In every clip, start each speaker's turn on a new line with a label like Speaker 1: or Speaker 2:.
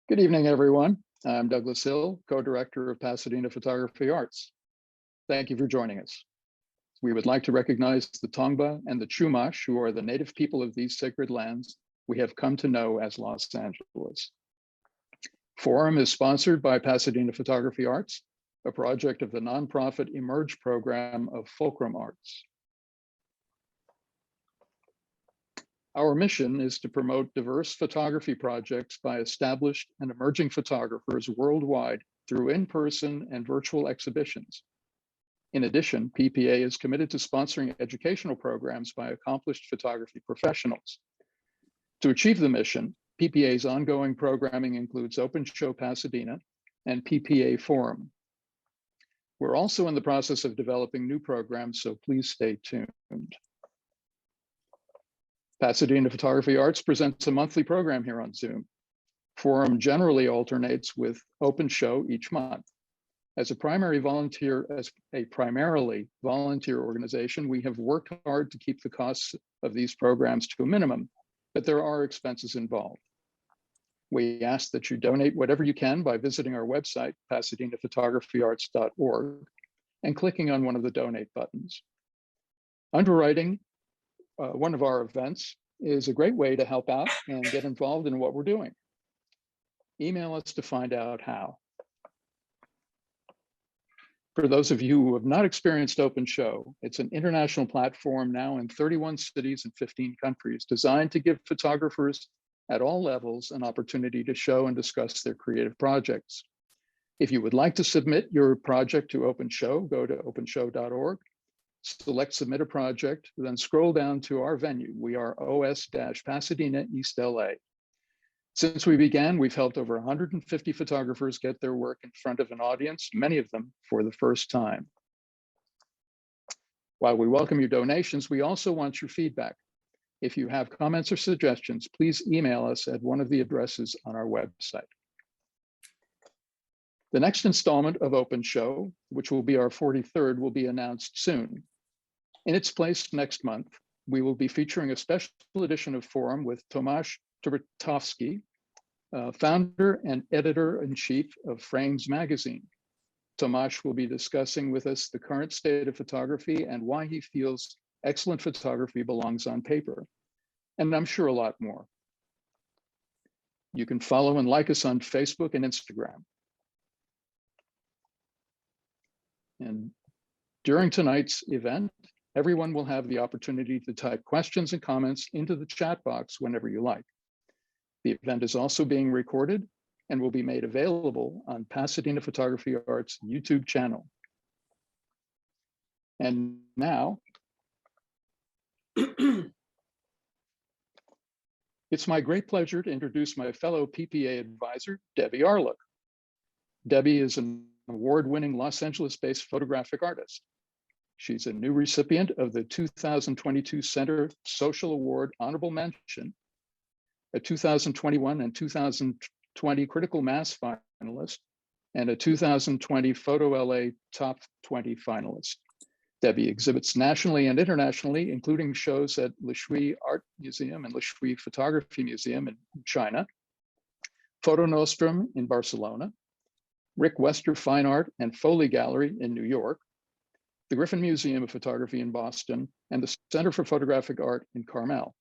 Speaker 1: Good evening, everyone. I'm Douglas Hill, co-director of Pasadena Photography Arts. Thank you for joining us. We would like to recognize the Tongva and the Chumash, who are the native people of these sacred lands we have come to know as Los Angeles. Forum is sponsored by Pasadena Photography Arts, a project of the nonprofit Emerge program of Fulcrum Arts. Our mission is to promote diverse photography projects by established and emerging photographers worldwide through in-person and virtual exhibitions. In addition, PPA is committed to sponsoring educational programs by accomplished photography professionals. To achieve the mission, PPA's ongoing programming includes Open Show Pasadena and PPA Forum. We're also in the process of developing new programs, so please stay tuned. Pasadena Photography Arts presents a monthly program here on Zoom. Forum generally alternates with Open Show each month. As a primarily volunteer organization, we have worked hard to keep the costs of these programs to a minimum, but there are expenses involved. We ask that you donate whatever you can by visiting our website, pasadenaphotographyarts.org, and clicking on one of the donate buttons. Underwriting one of our events is a great way to help out and get involved in what we're doing. Email us to find out how. For those of you who have not experienced Open Show, it's an international platform now in 31 cities and 15 countries designed to give photographers at all levels an opportunity to show and discuss their creative projects. If you would like to submit your project to Open Show, go to openshow.org. Select Submit a Project, then scroll down to our venue. We are OS-Pasadena East LA. Since we began, we've helped over 150 photographers get their work in front of an audience, many of them for the first time. While we welcome your donations, we also want your feedback. If you have comments or suggestions, please email us at one of the addresses on our website. The next installment of Open Show, which will be our 43rd, will be announced soon. In its place next month, we will be featuring a special edition of Forum with Tomas Tortowski, founder and editor-in-chief of Frames magazine. Tomas will be discussing with us the current state of photography and why he feels excellent photography belongs on paper, and I'm sure a lot more. You can follow and like us on Facebook and Instagram. And during tonight's event, everyone will have the opportunity to type questions and comments into the chat box whenever you like. The event is also being recorded and will be made available on Pasadena Photography Arts YouTube channel. And now, it's my great pleasure to introduce my fellow PPA advisor, Debe Arlook. Debbie is an award-winning Los Angeles-based photographic artist. She's a new recipient of the 2022 Center Social Award Honorable Mention, a 2021 and 2020 Critical Mass finalist, and a 2020 Photo LA Top 20 finalist. Debbie exhibits nationally and internationally, including shows at Le Shui Art Museum and Le Shui Photography Museum in China, Photo Nostrum in Barcelona, Rick Wester Fine Art and Foley Gallery in New York, the Griffin Museum of Photography in Boston, and the Center for Photographic Art in Carmel.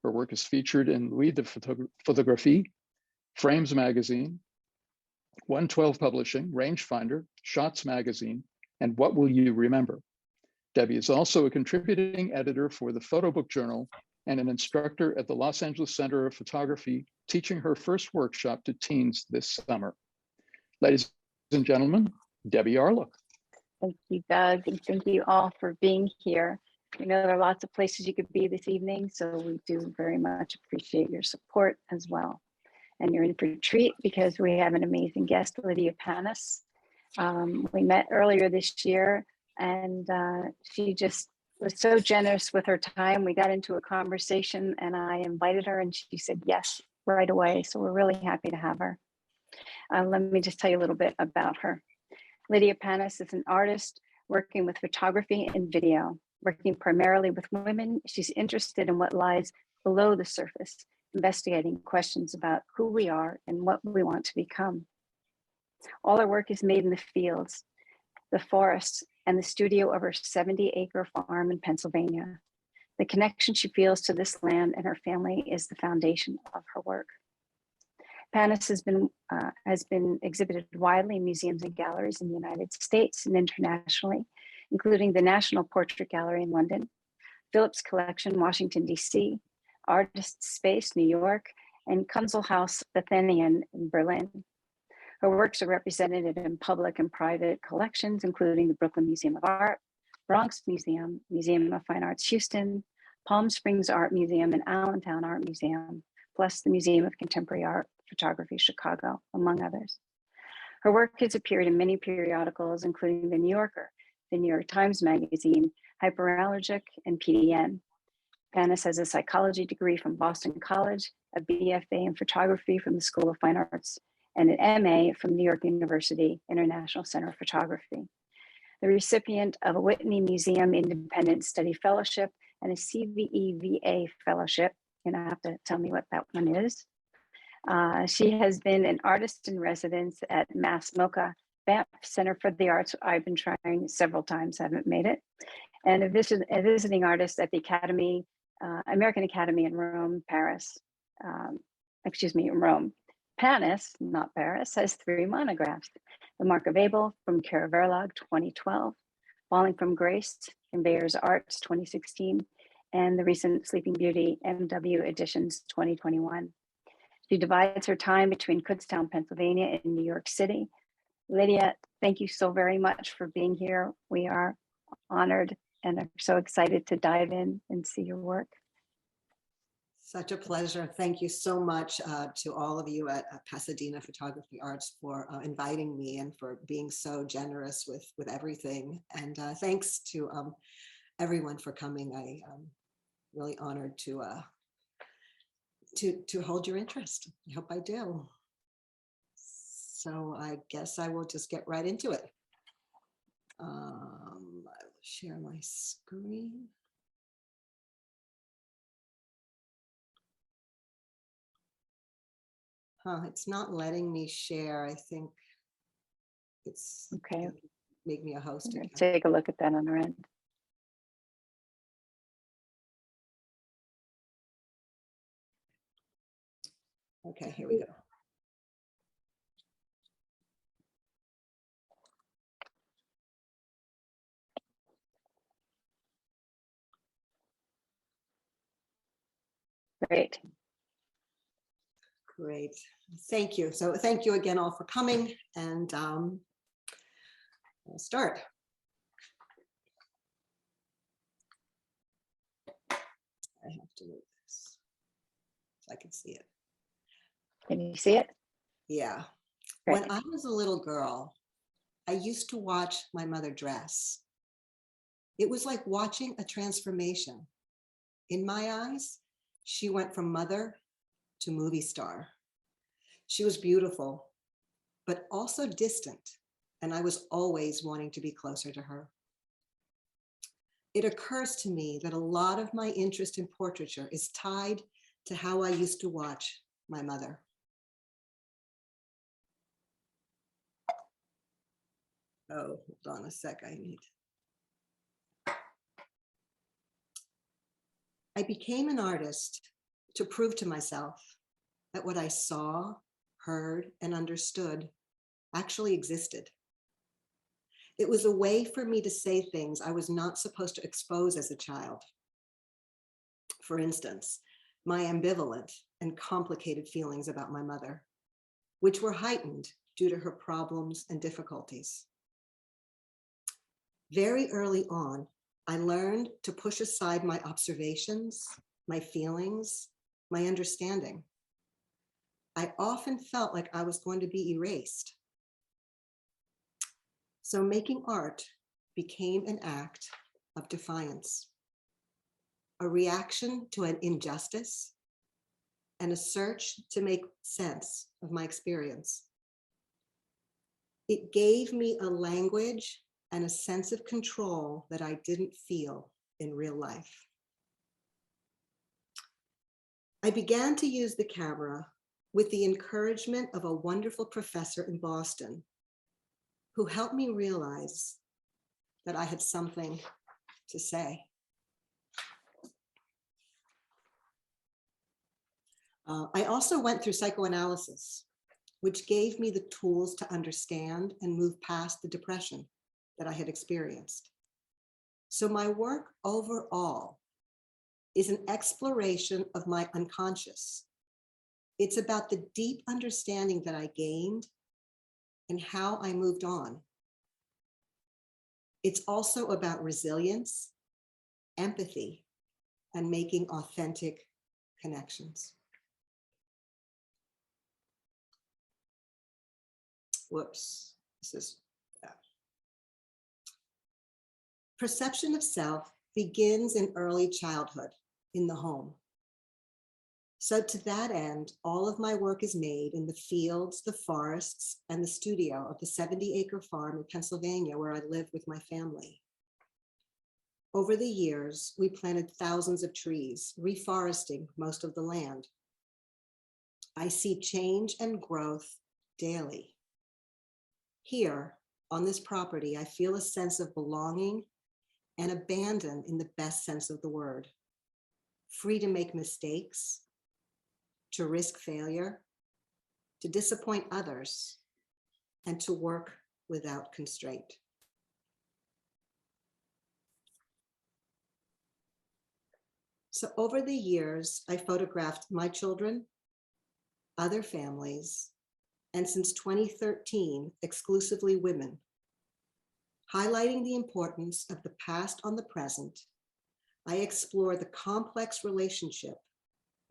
Speaker 1: Her work is featured in Louis de Photographie, Frames Magazine, 112 Publishing, Rangefinder, Shots Magazine, and What Will You Remember? Debbie is also a contributing editor for the Photo Book Journal and an instructor at the Los Angeles Center of Photography, teaching her first workshop to teens this summer. Ladies and gentlemen, Debe Arlook.
Speaker 2: Thank you, Doug, and thank you all for being here. We know there are lots of places you could be this evening, so we do very much appreciate your support as well. And you're in for a treat because we have an amazing guest, Lydia Panas. We met earlier this year, and she just was so generous with her time. We got into a conversation, and I invited her, and she said yes right away. So we're really happy to have her. Let me just tell you a little bit about her. Lydia Panas is an artist working with photography and video. Working primarily with women, she's interested in what lies below the surface investigating questions about who we are and what we want to become. All our work is made in the fields, the forests, and the studio of her 70-acre farm in Pennsylvania. The connection she feels to this land and her family is the foundation of her work. Panas has been exhibited widely in museums and galleries in the United States and internationally, including the National Portrait Gallery in London, Phillips Collection, Washington, D.C., Artist Space, New York, and Kunsthaus Bethanian in Berlin. Her works are represented in public and private collections, including the Brooklyn Museum of Art, Bronx Museum, Museum of Fine Arts Houston, Palm Springs Art Museum, and Allentown Art Museum, plus the Museum of Contemporary Art Photography, Chicago, among others. Her work has appeared in many periodicals, including The New Yorker, The New York Times Magazine, Hyperallergic, and PDN. Panas has a psychology degree from Boston College, a BFA in photography from the School of Fine Arts, and an MA from New York University International Center of Photography. The recipient of a Whitney Museum Independent Study Fellowship and a CVEVA Fellowship, and I have to tell me what that one is. She has been an artist in residence at Mass MoCA Banff Center for the Arts. I've been trying several times, haven't made it. And a visiting artist at the Academy, American Academy in Rome, Paris. Rome. Panas, not Paris, has 3 monographs. The Mark of Abel from Kara Verlag, 2012, Falling from Grace, Conveyors Arts, 2016, and the recent Sleeping Beauty, MW Editions, 2021. She divides her time between Kutztown, Pennsylvania, and New York City. Lydia, thank you so very much for being here. We are honored and are so excited to dive in and see your work.
Speaker 3: Such a pleasure. Thank you so much to all of you at Pasadena Photography Arts for inviting me and for being so generous with everything. And thanks to everyone for coming. I'm really honored to hold your interest. I hope I do. So I guess I will just get right into it. I'll share my screen. It's not letting me share. I think it's
Speaker 2: okay.
Speaker 3: Make me a host again.
Speaker 2: Take a look at that on our end.
Speaker 3: Okay, here we go.
Speaker 2: Great.
Speaker 3: Great. Thank you. So thank you again all for coming, and we'll start. I have to move this so I can see it.
Speaker 2: Can you see it?
Speaker 3: Yeah.
Speaker 2: Great.
Speaker 3: When I was a little girl, I used to watch my mother dress. It was like watching a transformation. In my eyes, she went from mother to movie star. She was beautiful, but also distant, and I was always wanting to be closer to her. It occurs to me that a lot of my interest in portraiture is tied to how I used to watch my mother. Oh, hold on a sec, I became an artist to prove to myself that what I saw, heard, and understood actually existed. It was a way for me to say things I was not supposed to expose as a child. For instance, my ambivalent and complicated feelings about my mother, which were heightened due to her problems and difficulties. Very early on, I learned to push aside my observations, my feelings, my understanding. I often felt like I was going to be erased. So making art became an act of defiance, a reaction to an injustice, and a search to make sense of my experience. It gave me a language and a sense of control that I didn't feel in real life. I began to use the camera with the encouragement of a wonderful professor in Boston who helped me realize that I had something to say. I also went through psychoanalysis, which gave me the tools to understand and move past the depression that I had experienced. So my work overall is an exploration of my unconscious. It's about the deep understanding that I gained and how I moved on. It's also about resilience, empathy, and making authentic connections. Whoops, this is, perception of self begins in early childhood in the home. So to that end, all of my work is made in the fields, the forests, and the studio of the 70-acre farm in Pennsylvania where I live with my family. Over the years, we planted thousands of trees, reforesting most of the land. I see change and growth daily. Here, on this property, I feel a sense of belonging and abandon in the best sense of the word. Free to make mistakes, to risk failure, to disappoint others, and to work without constraint. So over the years, I photographed my children, other families, and since 2013, exclusively women, highlighting the importance of the past on the present. I explore the complex relationship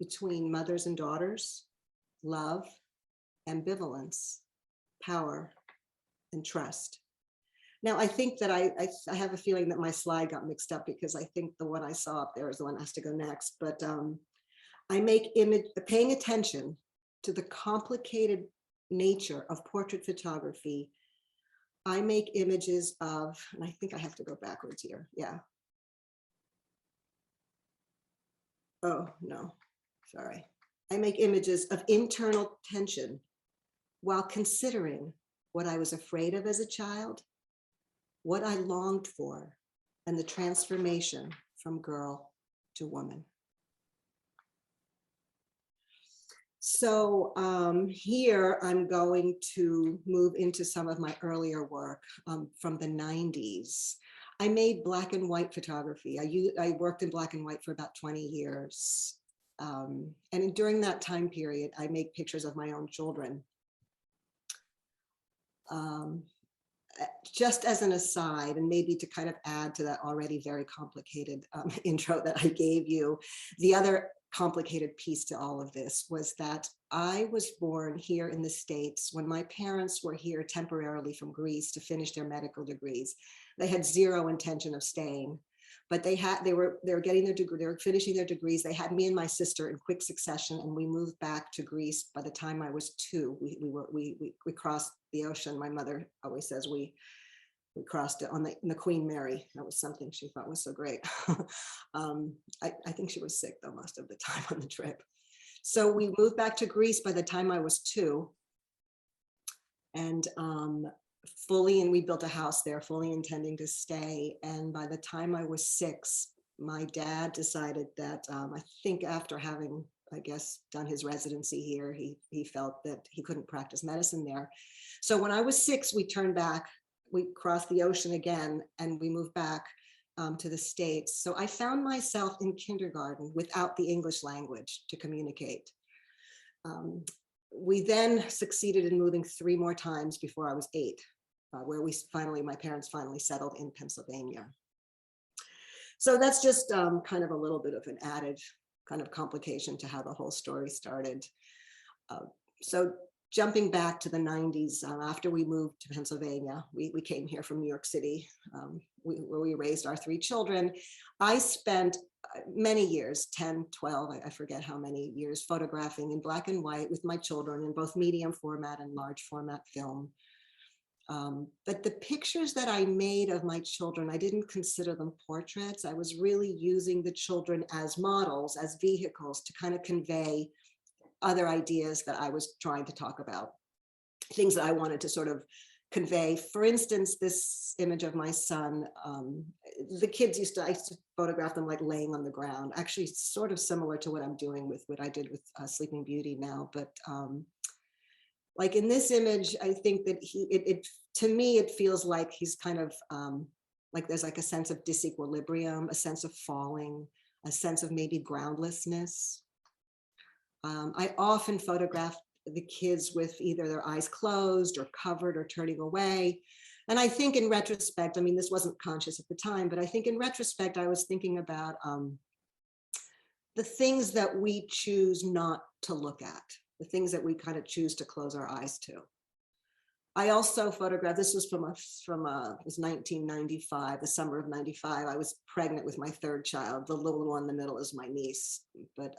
Speaker 3: between mothers and daughters, love, ambivalence, power, and trust. Now, I think that I have a feeling that my slide got mixed up because I think the one I saw up there is the one that has to go next, but I make paying attention to the complicated nature of portrait photography. I make images of, and I think I have to go backwards here. Yeah. Oh, no, sorry. I make images of internal tension while considering what I was afraid of as a child, what I longed for, and the transformation from girl to woman. So here I'm going to move into some of my earlier work from the 90s. I made black and white photography. I worked in black and white for about 20 years. And during that time period, I made pictures of my own children. Just as an aside, and maybe to kind of add to that already very complicated intro that I gave you, the other complicated piece to all of this was that I was born here in the States when my parents were here temporarily from Greece to finish their medical degrees. They had zero intention of staying, but they were getting their degree, they were finishing their degrees. They had me and my sister in quick succession, and we moved back to Greece by the time I was 2. We crossed the ocean. My mother always says we crossed it on the Queen Mary. That was something she thought was so great. I think she was sick though most of the time on the trip. So we moved back to Greece by the time I was 2, and we built a house there, fully intending to stay. And by the time I was 6, my dad decided that I think after having, I guess, done his residency here, he felt that he couldn't practice medicine there. So when I was 6, we turned back. We crossed the ocean again, and we moved back to the States. So I found myself in kindergarten without the English language to communicate. We then succeeded in moving 3 more times before I was 8, where my parents finally settled in Pennsylvania. So that's just kind of a little bit of an added kind of complication to how the whole story started. So jumping back to the 90s, after we moved to Pennsylvania, we came here from New York City, where we raised our 3 children. I spent many years, 10, 12, I forget how many years, photographing in black and white with my children in both medium format and large format film. But the pictures that I made of my children, I didn't consider them portraits. I was really using the children as models, as vehicles to kind of convey other ideas that I was trying to talk about, things that I wanted to sort of convey. For instance, this image of my son, the kids I used to photograph them like laying on the ground, actually sort of similar to what I'm doing with what I did with Sleeping Beauty now. But like in this image, I think that to me, it feels like he's kind of like there's like a sense of disequilibrium, a sense of falling, a sense of maybe groundlessness. I often photograph the kids with either their eyes closed or covered or turning away. And I think in retrospect, I mean, this wasn't conscious at the time, but I think in retrospect, I was thinking about the things that we choose not to look at, the things that we kind of choose to close our eyes to. I also photographed, this was it was 1995, the summer of 95. I was pregnant with my third child. The little one in the middle is my niece. But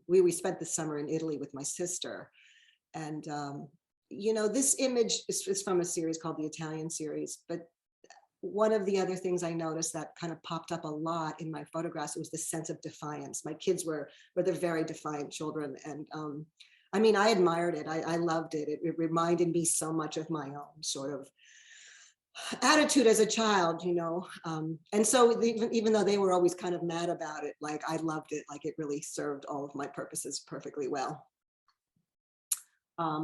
Speaker 3: we spent the summer in Italy with my sister. And, you know, this image is from a series called the Italian series. But one of the other things I noticed that kind of popped up a lot in my photographs was the sense of defiance. My kids were the very defiant children. And I mean, I admired it. I loved it. It reminded me so much of my own sort of attitude as a child, you know. And so even though they were always kind of mad about it, like I loved it, like it really served all of my purposes perfectly well.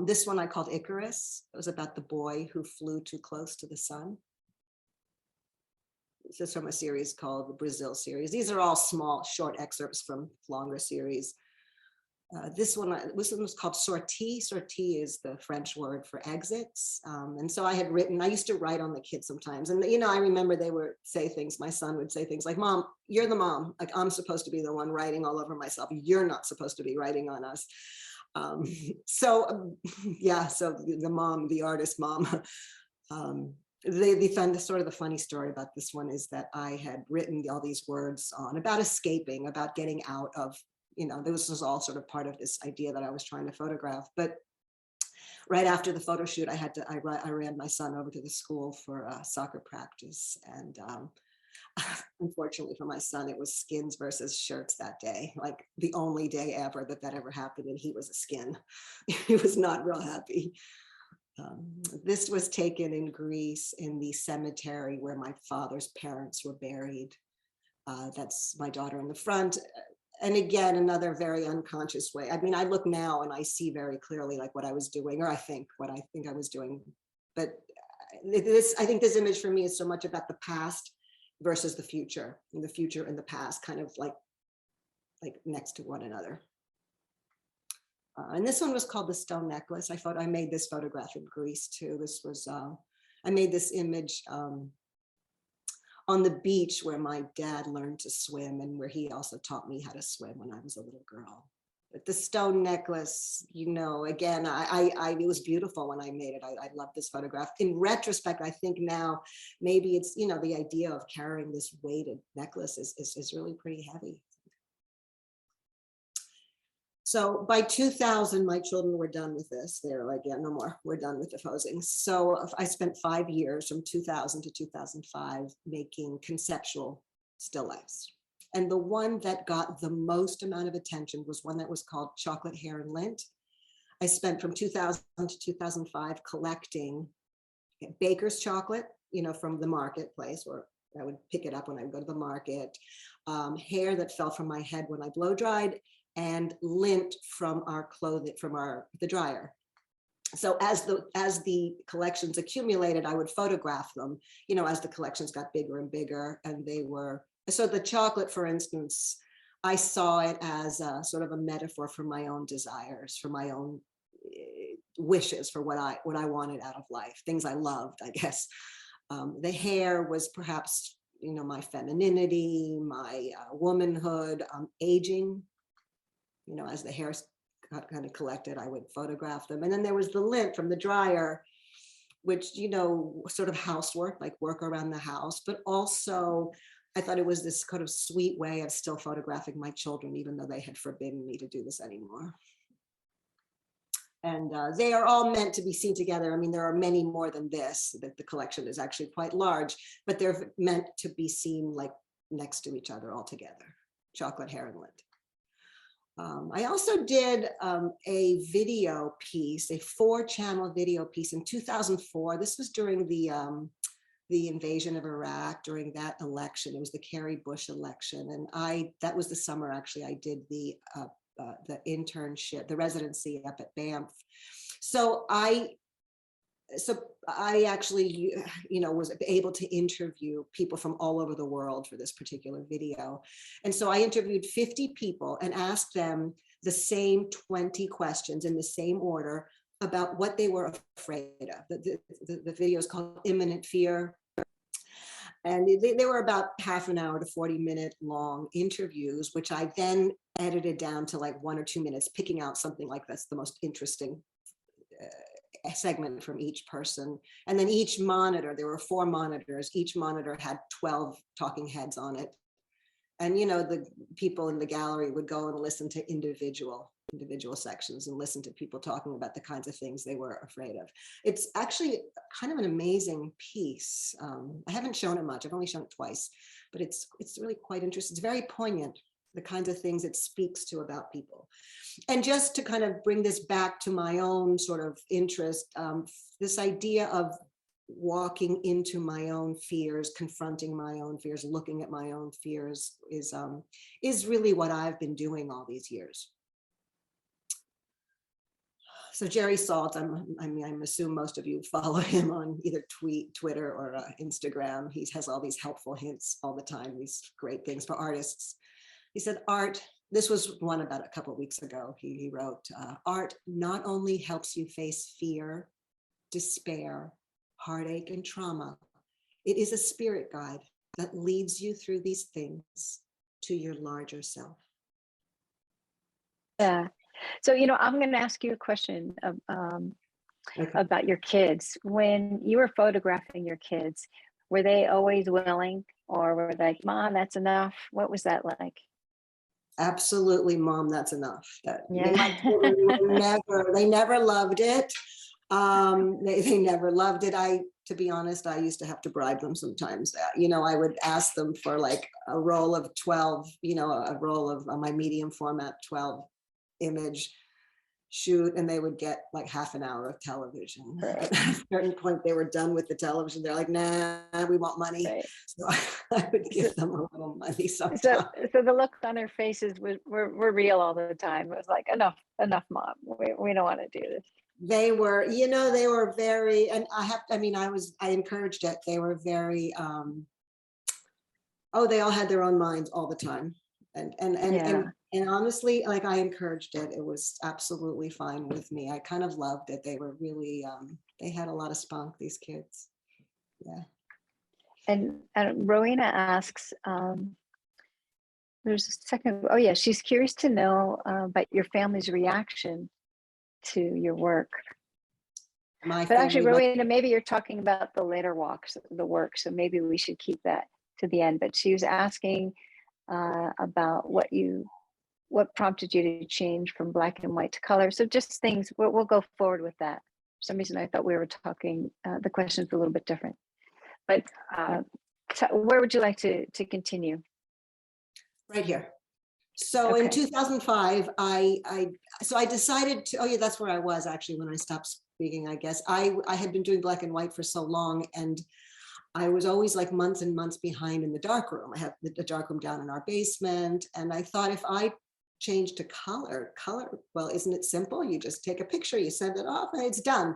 Speaker 3: This one I called Icarus. It was about the boy who flew too close to the sun. This is from a series called the Brazil series. These are all small, short excerpts from longer series. This one was called sortie. Sortie is the French word for exits. And so I had written, I used to write on the kids sometimes. And, you know, I remember they would say things, my son would say things like, Mom, you're the mom. Like, I'm supposed to be the one writing all over myself. You're not supposed to be writing on us. Yeah, so the mom, the artist mom, they found the sort of the funny story about this one is that I had written all these words on about escaping, about getting out of, you know, this was all sort of part of this idea that I was trying to photograph. But right after the photo shoot, I ran my son over to the school for soccer practice. And unfortunately for my son, it was skins versus shirts that day, like the only day ever that ever happened. And he was a skin. He was not real happy. This was taken in Greece in the cemetery where my father's parents were buried. That's my daughter in the front. And again, another very unconscious way. I mean, I look now and I see very clearly like what I was doing, or I think I was doing. But I think this image for me is so much about the past versus the future, and the future and the past kind of like next to one another. And this one was called the Stone Necklace. I made this photograph in Greece too. This was, I made this image on the beach where my dad learned to swim and where he also taught me how to swim when I was a little girl. But the stone necklace, you know, again, it was beautiful when I made it. I love this photograph. In retrospect, I think now maybe it's, you know, the idea of carrying this weighted necklace is really pretty heavy. So by 2000, my children were done with this. They're like, yeah, no more. We're done with the posing. So I spent 5 years from 2000 to 2005 making conceptual still lifes. And the one that got the most amount of attention was one that was called Chocolate Hair and Lint. I spent from 2000 to 2005 collecting baker's chocolate, you know, from the marketplace, or I would pick it up when I would go to the market, hair that fell from my head when I blow dried, and lint from our clothing, from the dryer. So as the collections accumulated, I would photograph them, you know, as the collections got bigger and bigger. And they were, so the chocolate, for instance, I saw it as a sort of a metaphor for my own desires, for my own wishes, for what I wanted out of life, things I loved, I guess. The hair was perhaps, you know, my femininity, my womanhood, aging. You know, as the hair got kind of collected, I would photograph them. And then there was the lint from the dryer, which, you know, sort of housework, like work around the house, but also I thought it was this kind of sweet way of still photographing my children, even though they had forbidden me to do this anymore. And they are all meant to be seen together. I mean, there are many more than this, that the collection is actually quite large, but they're meant to be seen like next to each other all together. Chocolate Hair and Lint. I also did a video piece, a 4-channel video piece in 2004. This was during the invasion of Iraq, during that election. It was the Kerry Bush election. And that was the summer, actually, I did the internship, the residency up at Banff. So I actually, was able to interview people from all over the world for this particular video. And so I interviewed 50 people and asked them the same 20 questions in the same order about what they were afraid of. The video is called Imminent Fear. And they were about half an hour to 40-minute long interviews, which I then edited down to like 1 or 2 minutes, picking out something like that's the most interesting segment from each person. And then each monitor, there were 4 monitors, each monitor had 12 talking heads on it. And, the people in the gallery would go and listen to individual sections and listen to people talking about the kinds of things they were afraid of. It's actually kind of an amazing piece. I haven't shown it much. I've only shown it twice, but it's really quite interesting. It's very poignant, the kinds of things it speaks to about people. And just to kind of bring this back to my own sort of interest, this idea of walking into my own fears, confronting my own fears, looking at my own fears is really what I've been doing all these years. So Jerry Saltz, I assume most of you follow him on either Twitter or Instagram. He has all these helpful hints all the time, these great things for artists. He said, art, this was one about a couple of weeks ago, he wrote, art not only helps you face fear, despair, heartache, and trauma, it is a spirit guide that leads you through these things to your larger self.
Speaker 2: Yeah. So, I'm going to ask you a question about your kids. When you were photographing your kids, were they always willing, or were they like, Mom, that's enough? What was that like?
Speaker 3: Absolutely, Mom, that's enough.
Speaker 2: Yeah.
Speaker 3: My children they never loved it. They never loved it. To be honest, I used to have to bribe them sometimes. I would ask them for like a roll of 12, a roll of my medium format 12 image shoot, and they would get like half an hour of television.
Speaker 2: Right.
Speaker 3: At a certain point, they were done with the television. They're like, nah, we want money.
Speaker 2: Right.
Speaker 3: So I would give them a little money sometimes.
Speaker 2: So the look on their faces were real all the time. It was like, enough, Mom. We don't want to do this.
Speaker 3: They were, they were very, and I encouraged it. They were very, they all had their own minds all the time. And honestly, like, I encouraged it. It was absolutely fine with me. I kind of loved it. They were really, they had a lot of spunk, these kids. Yeah. And
Speaker 2: Rowena asks, there's a second, she's curious to know about your family's reaction to your work. But actually, Rowena, maybe you're talking about the later the work, so maybe we should keep that to the end. But she was asking about what prompted you to change from black and white to color. So just things, we'll go forward with that. For some reason, I thought we were talking, the questions were a little bit different. But where would you like to continue?
Speaker 3: Right here. So in 2005, I decided to, that's where I was actually when I stopped speaking, I guess. I had been doing black and white for so long, and I was always like months and months behind in the darkroom. I have the darkroom down in our basement. And I thought, if I change to color, well, isn't it simple? You just take a picture, you send it off, and it's done.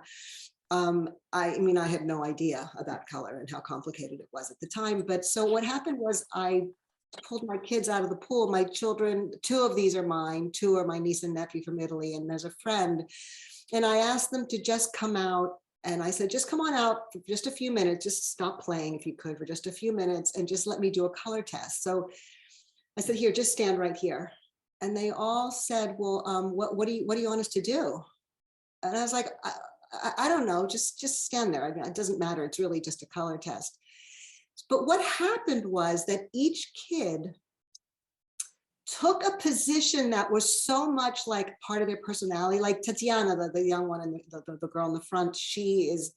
Speaker 3: I had no idea about color and how complicated it was at the time. But so what happened was I pulled my kids out of the pool. My children, 2 of these are mine, 2 are my niece and nephew from Italy, and there's a friend. And I asked them to just come out. And I said, just come on out for just a few minutes, just stop playing if you could for just a few minutes and just let me do a color test. So I said, here, just stand right here. And they all said, well, what do you want us to do? And I was like, I don't know, just stand there. I mean, it doesn't matter. It's really just a color test. But what happened was that each kid took a position that was so much like part of their personality. Like Tatiana, the young one, and the girl in the front, she is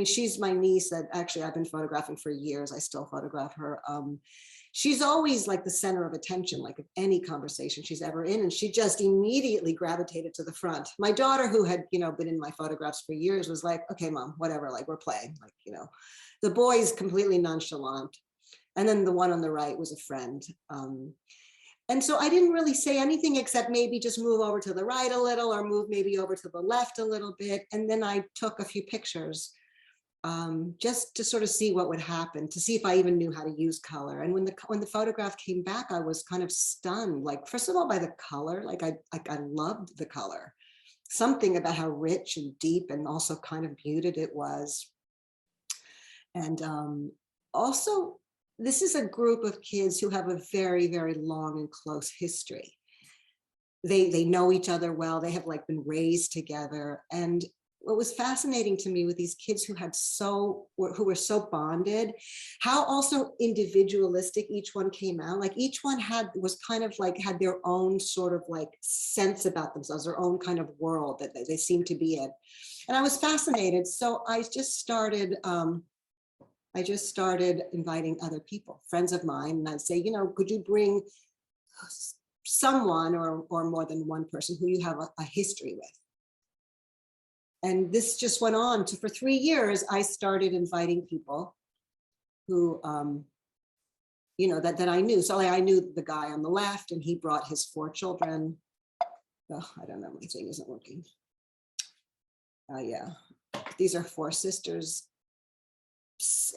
Speaker 3: she's my niece that actually I've been photographing for years. I still photograph her. She's always like the center of attention, like of any conversation she's ever in. And she just immediately gravitated to the front. My daughter, who had, been in my photographs for years, was like, okay, mom, whatever, like we're playing, like, the boy's completely nonchalant. And then the one on the right was a friend. And so I didn't really say anything except maybe just move over to the right a little or move maybe over to the left a little bit. And then I took a few pictures just to sort of see what would happen, to see if I even knew how to use color. And when the photograph came back, I was kind of stunned. Like, first of all, by the color, like I loved the color. Something about how rich and deep and also kind of muted it was. And also, this is a group of kids who have a very, very long and close history. They know each other well. They have like been raised together. And what was fascinating to me with these kids who were so bonded, how also individualistic each one came out. Like each one had their own sort of like sense about themselves, their own kind of world that they seemed to be in. And I was fascinated. So I just started inviting other people, friends of mine, and I'd say, could you bring someone or more than one person who you have a history with? And this just went on for 3 years. I started inviting people who, that I knew. So I knew the guy on the left, and he brought his 4 children. Oh, I don't know, my thing isn't working. Yeah, these are 4 sisters.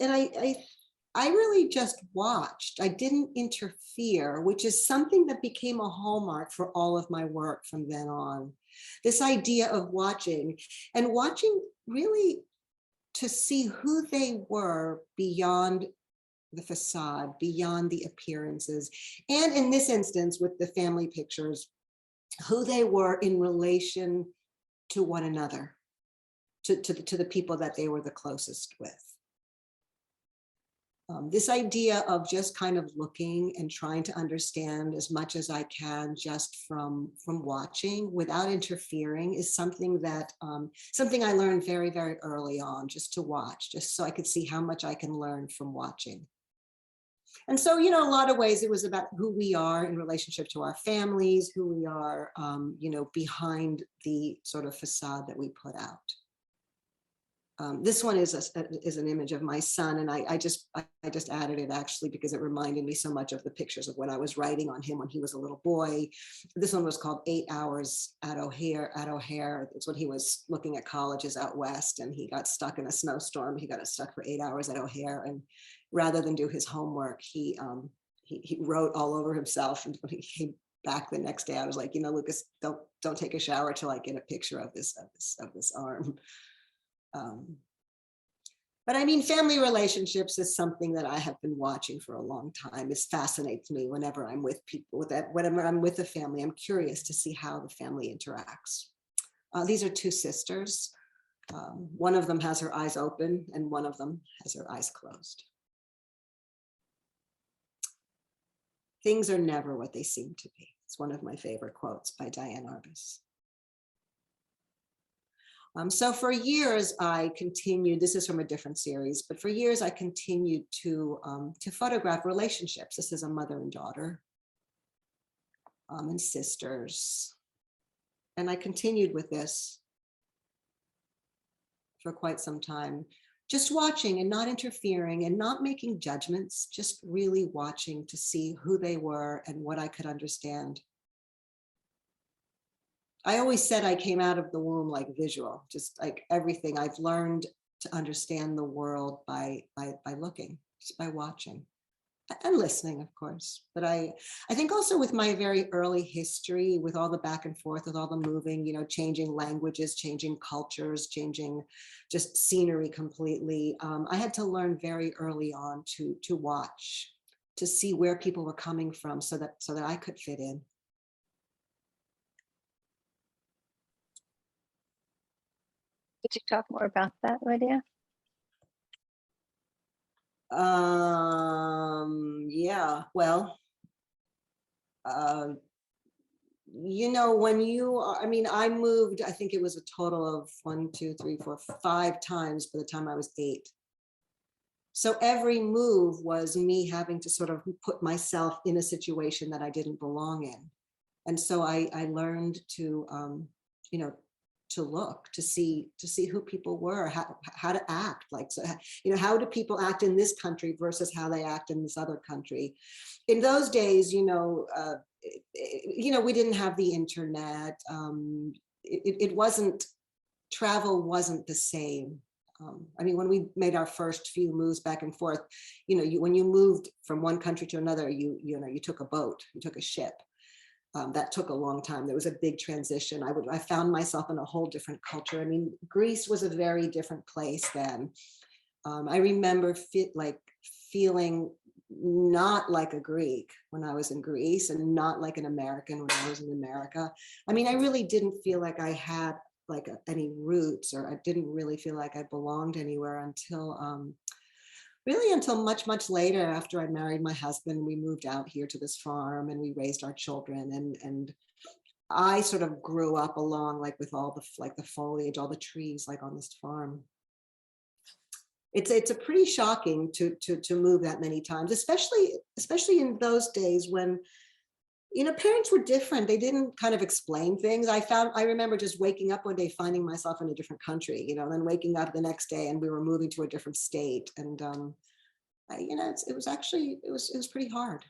Speaker 3: And I really just watched. I didn't interfere, which is something that became a hallmark for all of my work from then on. This idea of watching really to see who they were beyond the facade, beyond the appearances. And in this instance, with the family pictures, who they were in relation to one another, to the people that they were the closest with. This idea of just kind of looking and trying to understand as much as I can just from watching without interfering is something that something I learned very, very early on, just to watch, just so I could see how much I can learn from watching. And so, a lot of ways it was about who we are in relationship to our families, who we are, behind the sort of facade that we put out. This one is an image of my son, and I just added it actually because it reminded me so much of the pictures of when I was writing on him when he was a little boy. This one was called 8 Hours at O'Hare. It's when he was looking at colleges out west, and he got stuck in a snowstorm. He got stuck for 8 hours at O'Hare, and rather than do his homework, he wrote all over himself. And when he came back the next day, I was like, Lucas, don't take a shower till I get a picture of this arm. But I mean, family relationships is something that I have been watching for a long time. It fascinates me whenever I'm with people, whenever I'm with a family. I'm curious to see how the family interacts. These are 2 sisters. One of them has her eyes open, and one of them has her eyes closed. Things are never what they seem to be. It's one of my favorite quotes by Diane Arbus. So for years, I continued, this is from a different series, but for years I continued to photograph relationships. This is a mother and daughter and sisters. And I continued with this for quite some time, just watching and not interfering and not making judgments, just really watching to see who they were and what I could understand. I always said I came out of the womb like visual, just like everything. I've learned to understand the world by looking, just by watching and listening, of course. But I think also with my very early history, with all the back and forth, with all the moving, changing languages, changing cultures, changing just scenery completely. I had to learn very early on to watch, to see where people were coming from so that I could fit in.
Speaker 2: Could you talk more about that, Lydia?
Speaker 3: Yeah, well, you know, when you are, I mean, I moved, I think it was a total of 1, 2, 3, 4, 5 times by the time I was 8. So every move was me having to sort of put myself in a situation that I didn't belong in. And so I learned to, you know, to look, to see who people were, how to act, like, so, you know, how do people act in this country versus how they act in this other country. In those days, you know, we didn't have the internet. It wasn't, travel wasn't the same. I mean, when we made our first few moves back and forth, you know, when you moved from one country to another, you took a boat, you took a ship. That took a long time. There was a big transition. I found myself in a whole different culture. I mean, Greece was a very different place then. I remember feeling not like a Greek when I was in Greece and not like an American when I was in America. I mean, I really didn't feel like I had like any roots, or I didn't really feel like I belonged anywhere until really until much, much later, after I married my husband. We moved out here to this farm and we raised our children, and I sort of grew up along like with all the foliage, all the trees like on this farm. It's a pretty shocking to move that many times, especially in those days when, you know, parents were different. They didn't kind of explain things. I remember just waking up one day, finding myself in a different country, you know, and then waking up the next day and we were moving to a different state. And, you know, it was pretty hard.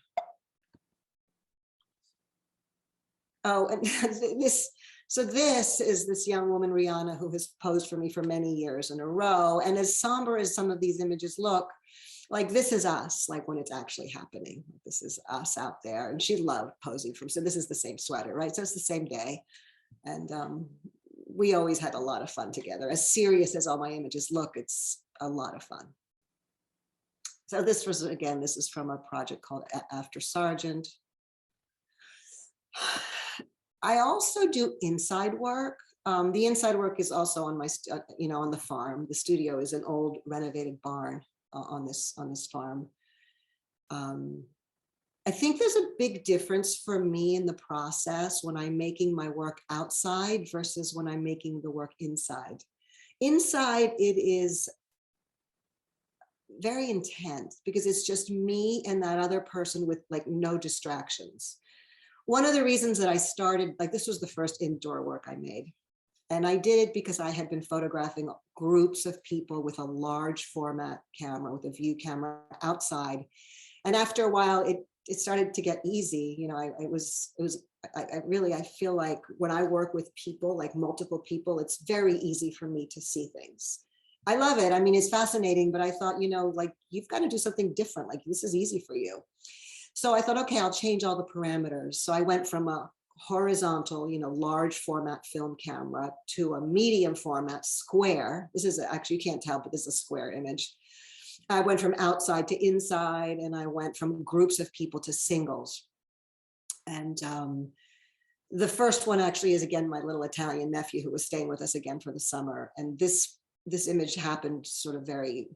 Speaker 3: Oh, and this is this young woman, Rihanna, who has posed for me for many years in a row. And as somber as some of these images look, like, this is us, like when it's actually happening. This is us out there. And she loved posing for me. So this is the same sweater, right? So it's the same day. And we always had a lot of fun together. As serious as all my images look, it's a lot of fun. So this was, again, this is from a project called After Sergeant. I also do inside work. The inside work is also on my, you know, on the farm. The studio is an old renovated barn on this farm. I think there's a big difference for me in the process when I'm making my work outside versus when I'm making the work inside. Inside, it is very intense because it's just me and that other person with like no distractions. One of the reasons that I started, like, this was the first indoor work I made. And I did it because I had been photographing groups of people with a large format camera, with a view camera outside. And after a while, it started to get easy. You know, I feel like when I work with people, like multiple people, it's very easy for me to see things. I love it. I mean, it's fascinating, but I thought, you know, like, you've got to do something different. Like, this is easy for you. So I thought, okay, I'll change all the parameters. So I went from a horizontal, you know, large format film camera to a medium format square. This is actually, you can't tell, but this is a square image. I went from outside to inside, and I went from groups of people to singles. And the first one actually is, again, my little Italian nephew who was staying with us again for the summer. And this image happened sort of very,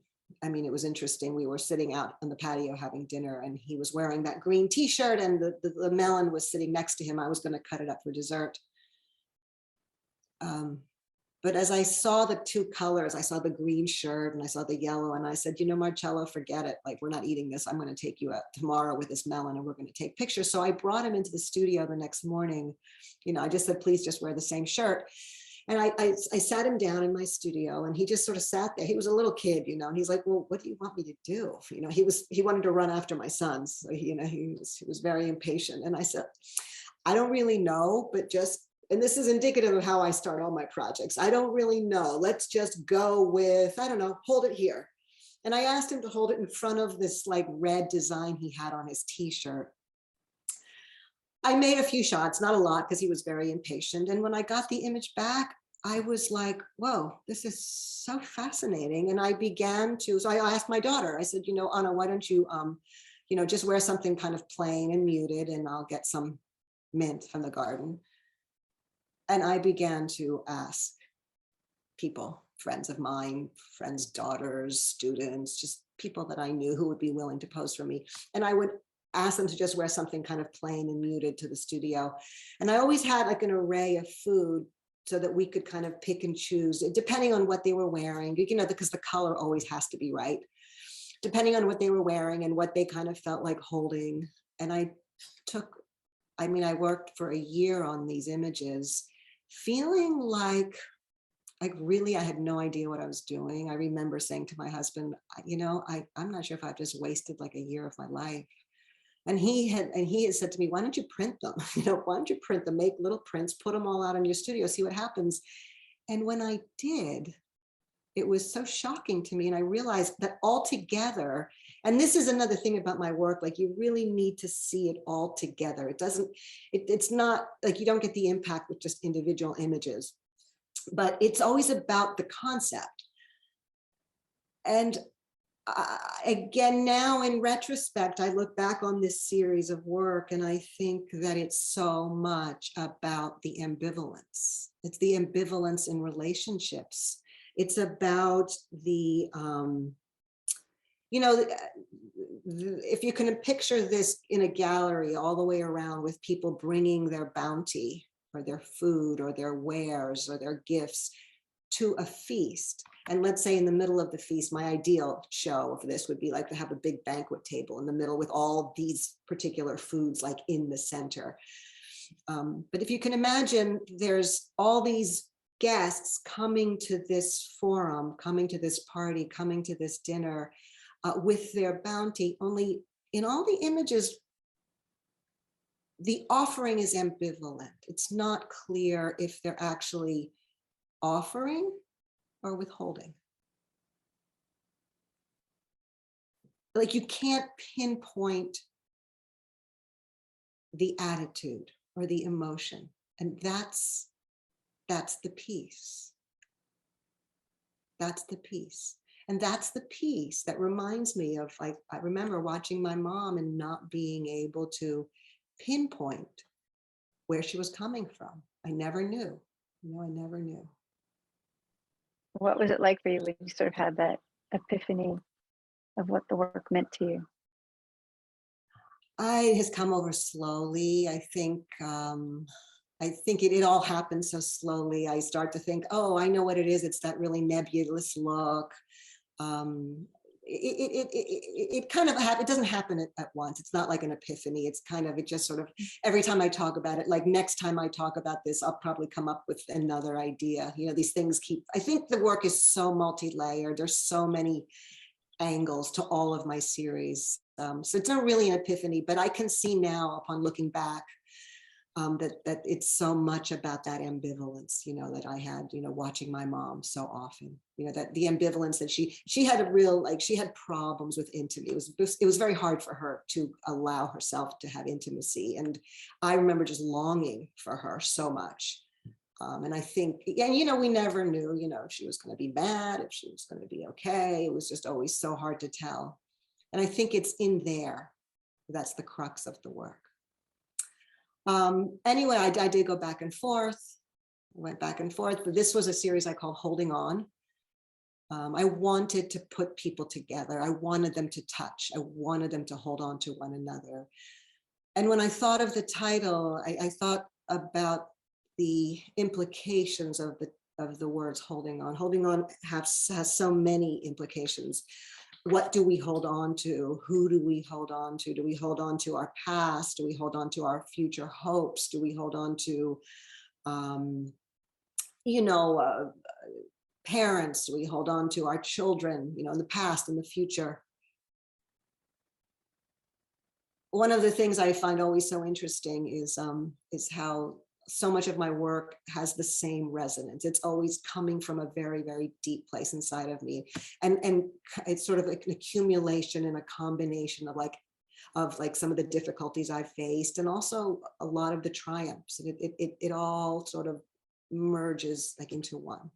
Speaker 3: I mean, it was interesting. We were sitting out on the patio having dinner, and he was wearing that green t-shirt, and the melon was sitting next to him. I was going to cut it up for dessert. But as I saw the two colors, I saw the green shirt and I saw the yellow, and I said, you know, Marcello, forget it. Like, we're not eating this. I'm going to take you out tomorrow with this melon and we're going to take pictures. So I brought him into the studio the next morning. You know, I just said, please just wear the same shirt. And I sat him down in my studio, and he just sort of sat there. He was a little kid, you know, and he's like, well, what do you want me to do? You know, he wanted to run after my sons. So he was very impatient. And I said, I don't really know, but just, and this is indicative of how I start all my projects. I don't really know. Let's just go with, I don't know, hold it here. And I asked him to hold it in front of this like red design he had on his t-shirt. I made a few shots, not a lot, because he was very impatient. And when I got the image back, I was like, whoa, this is so fascinating. And I began to, so I asked my daughter, I said, you know, Anna, why don't you, you know, just wear something kind of plain and muted, and I'll get some mint from the garden. And I began to ask people, friends of mine, friends' daughters, students, just people that I knew who would be willing to pose for me. And I would asked them to just wear something kind of plain and muted to the studio. And I always had like an array of food so that we could kind of pick and choose, depending on what they were wearing, you know, because the color always has to be right, depending on what they were wearing and what they kind of felt like holding. And I worked for a year on these images, feeling like really, I had no idea what I was doing. I remember saying to my husband, you know, I'm not sure if I've just wasted like a year of my life. And he had said to me, why don't you print them? You know, why don't you print them, make little prints, put them all out in your studio, see what happens. And when I did, it was so shocking to me. And I realized that all together, and this is another thing about my work, like you really need to see it all together. It's not like you don't get the impact with just individual images, but it's always about the concept. And again, now in retrospect, I look back on this series of work and I think that it's so much about the ambivalence. It's the ambivalence in relationships. It's about the, you know, if you can picture this in a gallery all the way around with people bringing their bounty or their food or their wares or their gifts to a feast. And let's say in the middle of the feast, my ideal show of this would be like to have a big banquet table in the middle with all these particular foods like in the center. But if you can imagine, there's all these guests coming to this forum, coming to this party, coming to this dinner with their bounty, only in all the images, the offering is ambivalent. It's not clear if they're actually offering or withholding. Like you can't pinpoint the attitude or the emotion. And that's the piece. That's the piece. And that's the piece that reminds me of, like, I remember watching my mom and not being able to pinpoint where she was coming from. I never knew. You know, I never knew.
Speaker 2: What was it like for you when you sort of had that epiphany of what the work meant to you?
Speaker 3: It has come over slowly. I think it all happened so slowly. I start to think, oh, I know what it is. It's that really nebulous look. It kind of it doesn't happen at once. It's not like an epiphany. It's kind of, it just sort of, every time I talk about it, like next time I talk about this, I'll probably come up with another idea. You know, these things I think the work is so multi-layered. There's so many angles to all of my series. So it's not really an epiphany, but I can see now upon looking back that it's so much about that ambivalence, you know, that I had, you know, watching my mom so often, you know, that the ambivalence that she had a real, like, she had problems with intimacy. It was very hard for her to allow herself to have intimacy. And I remember just longing for her so much. And I think, and, you know, we never knew, you know, if she was going to be mad, if she was going to be okay. It was just always so hard to tell. And I think it's in there. That's the crux of the work. Anyway, I did go back and forth. I went back and forth. But this was a series I called Holding On. I wanted to put people together. I wanted them to touch. I wanted them to hold on to one another. And when I thought of the title, I thought about the implications of the words holding on. Holding on has so many implications. What do we hold on to? Who do we hold on to? Do we hold on to our past? Do we hold on to our future hopes? Do we hold on to, you know, parents? Do we hold on to our children, you know, in the past and the future? One of the things I find always so interesting is how so much of my work has the same resonance. It's always coming from a very, very deep place inside of me. And it's sort of like an accumulation and a combination of like some of the difficulties I've faced and also a lot of the triumphs. It all sort of merges like into one.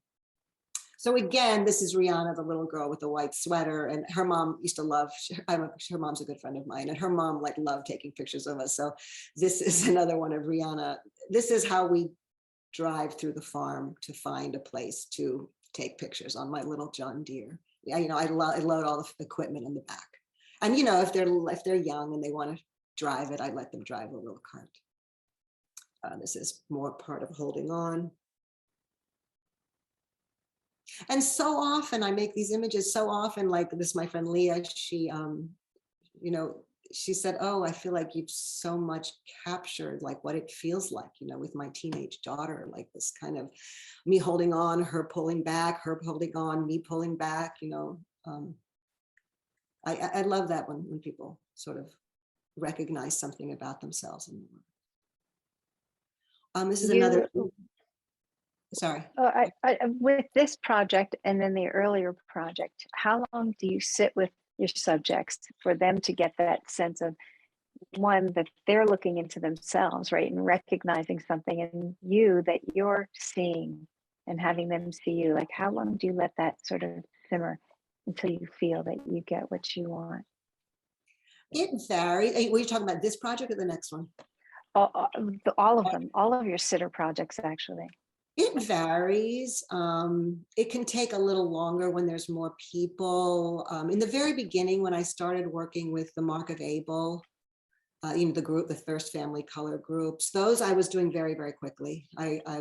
Speaker 3: So again, this is Rihanna, the little girl with the white sweater, and her mom used to love, her mom's a good friend of mine, and her mom like loved taking pictures of us. So this is another one of Rihanna. This is how we drive through the farm to find a place to take pictures on my little John Deere. Yeah, you know, I load all the equipment in the back. And you know, if they're young and they want to drive it. I let them drive the little cart. This is more part of holding on. And so often I make these images so often, like this, my friend Leah, she, you know, she said, oh, I feel like you've so much captured like what it feels like, you know, with my teenage daughter, like this kind of me holding on, her pulling back, her holding on, me pulling back, you know. I love that when people sort of recognize something about themselves in the work. This is another, sorry.
Speaker 2: With this project and then the earlier project, how long do you sit with your subjects for them to get that sense of, one, that they're looking into themselves, right, and recognizing something in you that you're seeing and having them see you? Like, how long do you let that sort of simmer until you feel that you get what you want?
Speaker 3: It varies. Were you talking about this project or the next one?
Speaker 2: All of them, all of your sitter projects, actually.
Speaker 3: It varies. It can take a little longer when there's more people. In the very beginning, when I started working with the Mark of Abel, you know, the group, the Thirst Family Color groups, those I was doing very, very quickly. I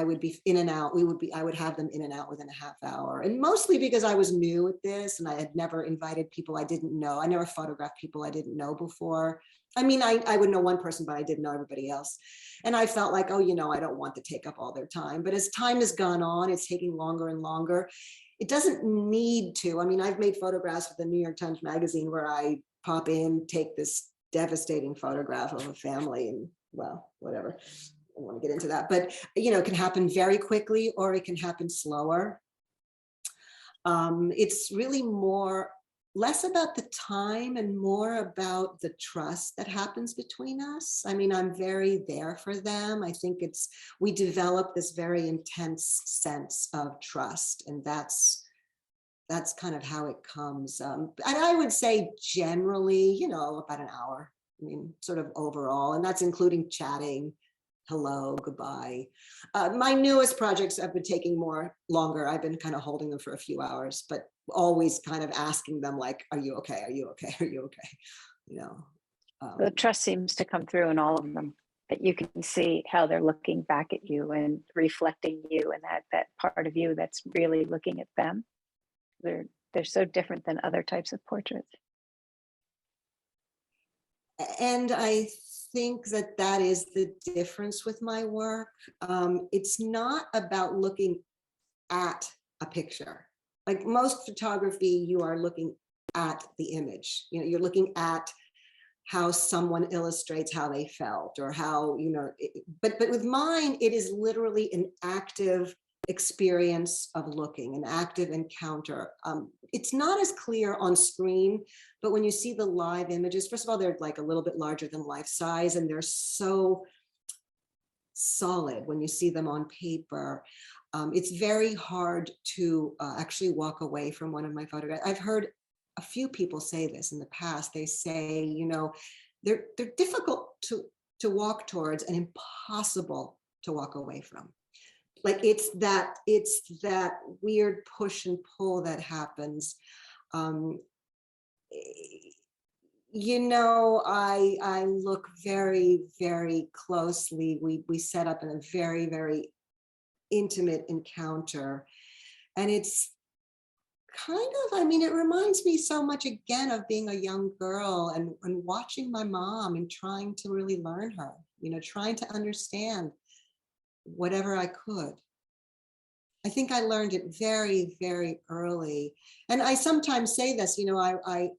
Speaker 3: would be in and out. I would have them in and out within a half hour, and mostly because I was new at this and I had never invited people I didn't know. I never photographed people I didn't know before. I mean, I would know one person, but I didn't know everybody else. And I felt like, oh, you know, I don't want to take up all their time. But as time has gone on, it's taking longer and longer. It doesn't need to. I mean, I've made photographs for the New York Times Magazine where I pop in, take this devastating photograph of a family, and well, whatever. I don't want to get into that, but you know, it can happen very quickly or it can happen slower. It's really less about the time and more about the trust that happens between us. I mean, I'm very there for them. I think we develop this very intense sense of trust, and that's kind of how it comes. And I would say generally, you know, about an hour. I mean, sort of overall, and that's including chatting, hello, goodbye. My newest projects have been taking longer. I've been kind of holding them for a few hours, but always kind of asking them like, are you okay? Are you okay? Are you okay? You know.
Speaker 2: The trust seems to come through in all of them, that you can see how they're looking back at you and reflecting you, and that part of you that's really looking at them. They're so different than other types of portraits.
Speaker 3: And I think that is the difference with my work. It's not about looking at a picture. Like most photography, you are looking at the image. You know, you're looking at how someone illustrates how they felt, or how, you know, but with mine, it is literally an active experience of looking, an active encounter. It's not as clear on screen, but when you see the live images, first of all, they're like a little bit larger than life size, and they're so solid when you see them on paper. It's very hard to actually walk away from one of my photographs. I've heard a few people say this in the past. They say, you know, they're difficult to walk towards and impossible to walk away from. Like it's that weird push and pull that happens. You know, I look very, very closely. We set up in a very, very intimate encounter, and it's kind of, I mean, it reminds me so much again of being a young girl and watching my mom and trying to really learn her, you know, trying to understand whatever I could. I think I learned it very, very early. And I sometimes say this, you know, I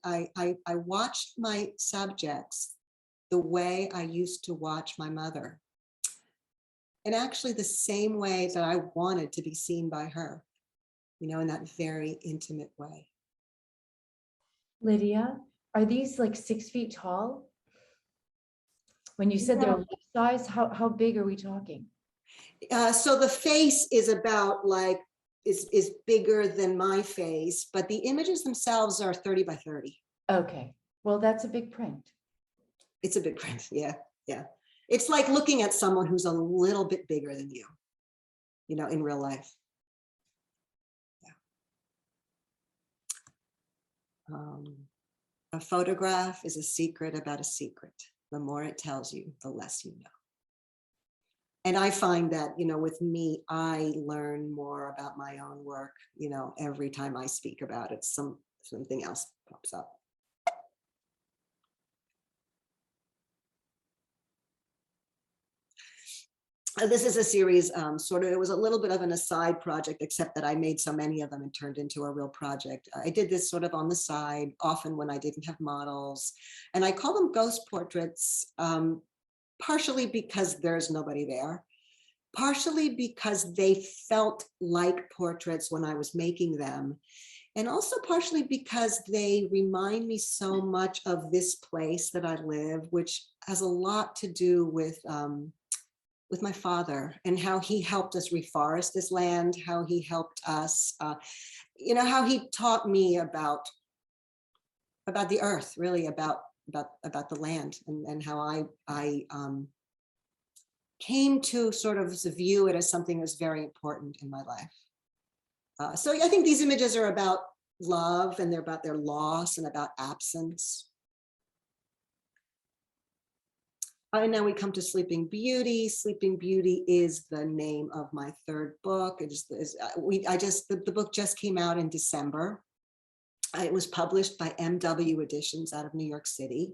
Speaker 3: watched my subjects the way I used to watch my mother. And actually the same way that I wanted to be seen by her, you know, in that very intimate way.
Speaker 4: Lydia, are these like 6 feet tall? When you said they're life size, how big are we talking?
Speaker 3: So the face is about like, is bigger than my face, but the images themselves are 30 by 30.
Speaker 4: Okay, well, that's a big print.
Speaker 3: It's a big print, yeah, yeah. It's like looking at someone who's a little bit bigger than you know, in real life. Yeah. A photograph is a secret about a secret. the more it tells you, the less you know. And I find that, with me, I learn more about my own work, every time I speak about it, something else pops up. This is a series, it was a little bit of an aside project, except that I made so many of them and turned into a real project. I did this sort of on the side, often when I didn't have models, and I call them ghost portraits, partially because there's nobody there, partially because they felt like portraits when I was making them, and also partially because they remind me so much of this place that I live, which has a lot to do with my father and how he helped us reforest this land, how he helped us, how he taught me about the earth, really about the land, and how I came to sort of view it as something that's very important in my life. So I think these images are about love, and they're about their loss and about absence. And now we come to Sleeping Beauty. Sleeping Beauty is the name of my third book. The book just came out in December. It was published by MW Editions out of New York City.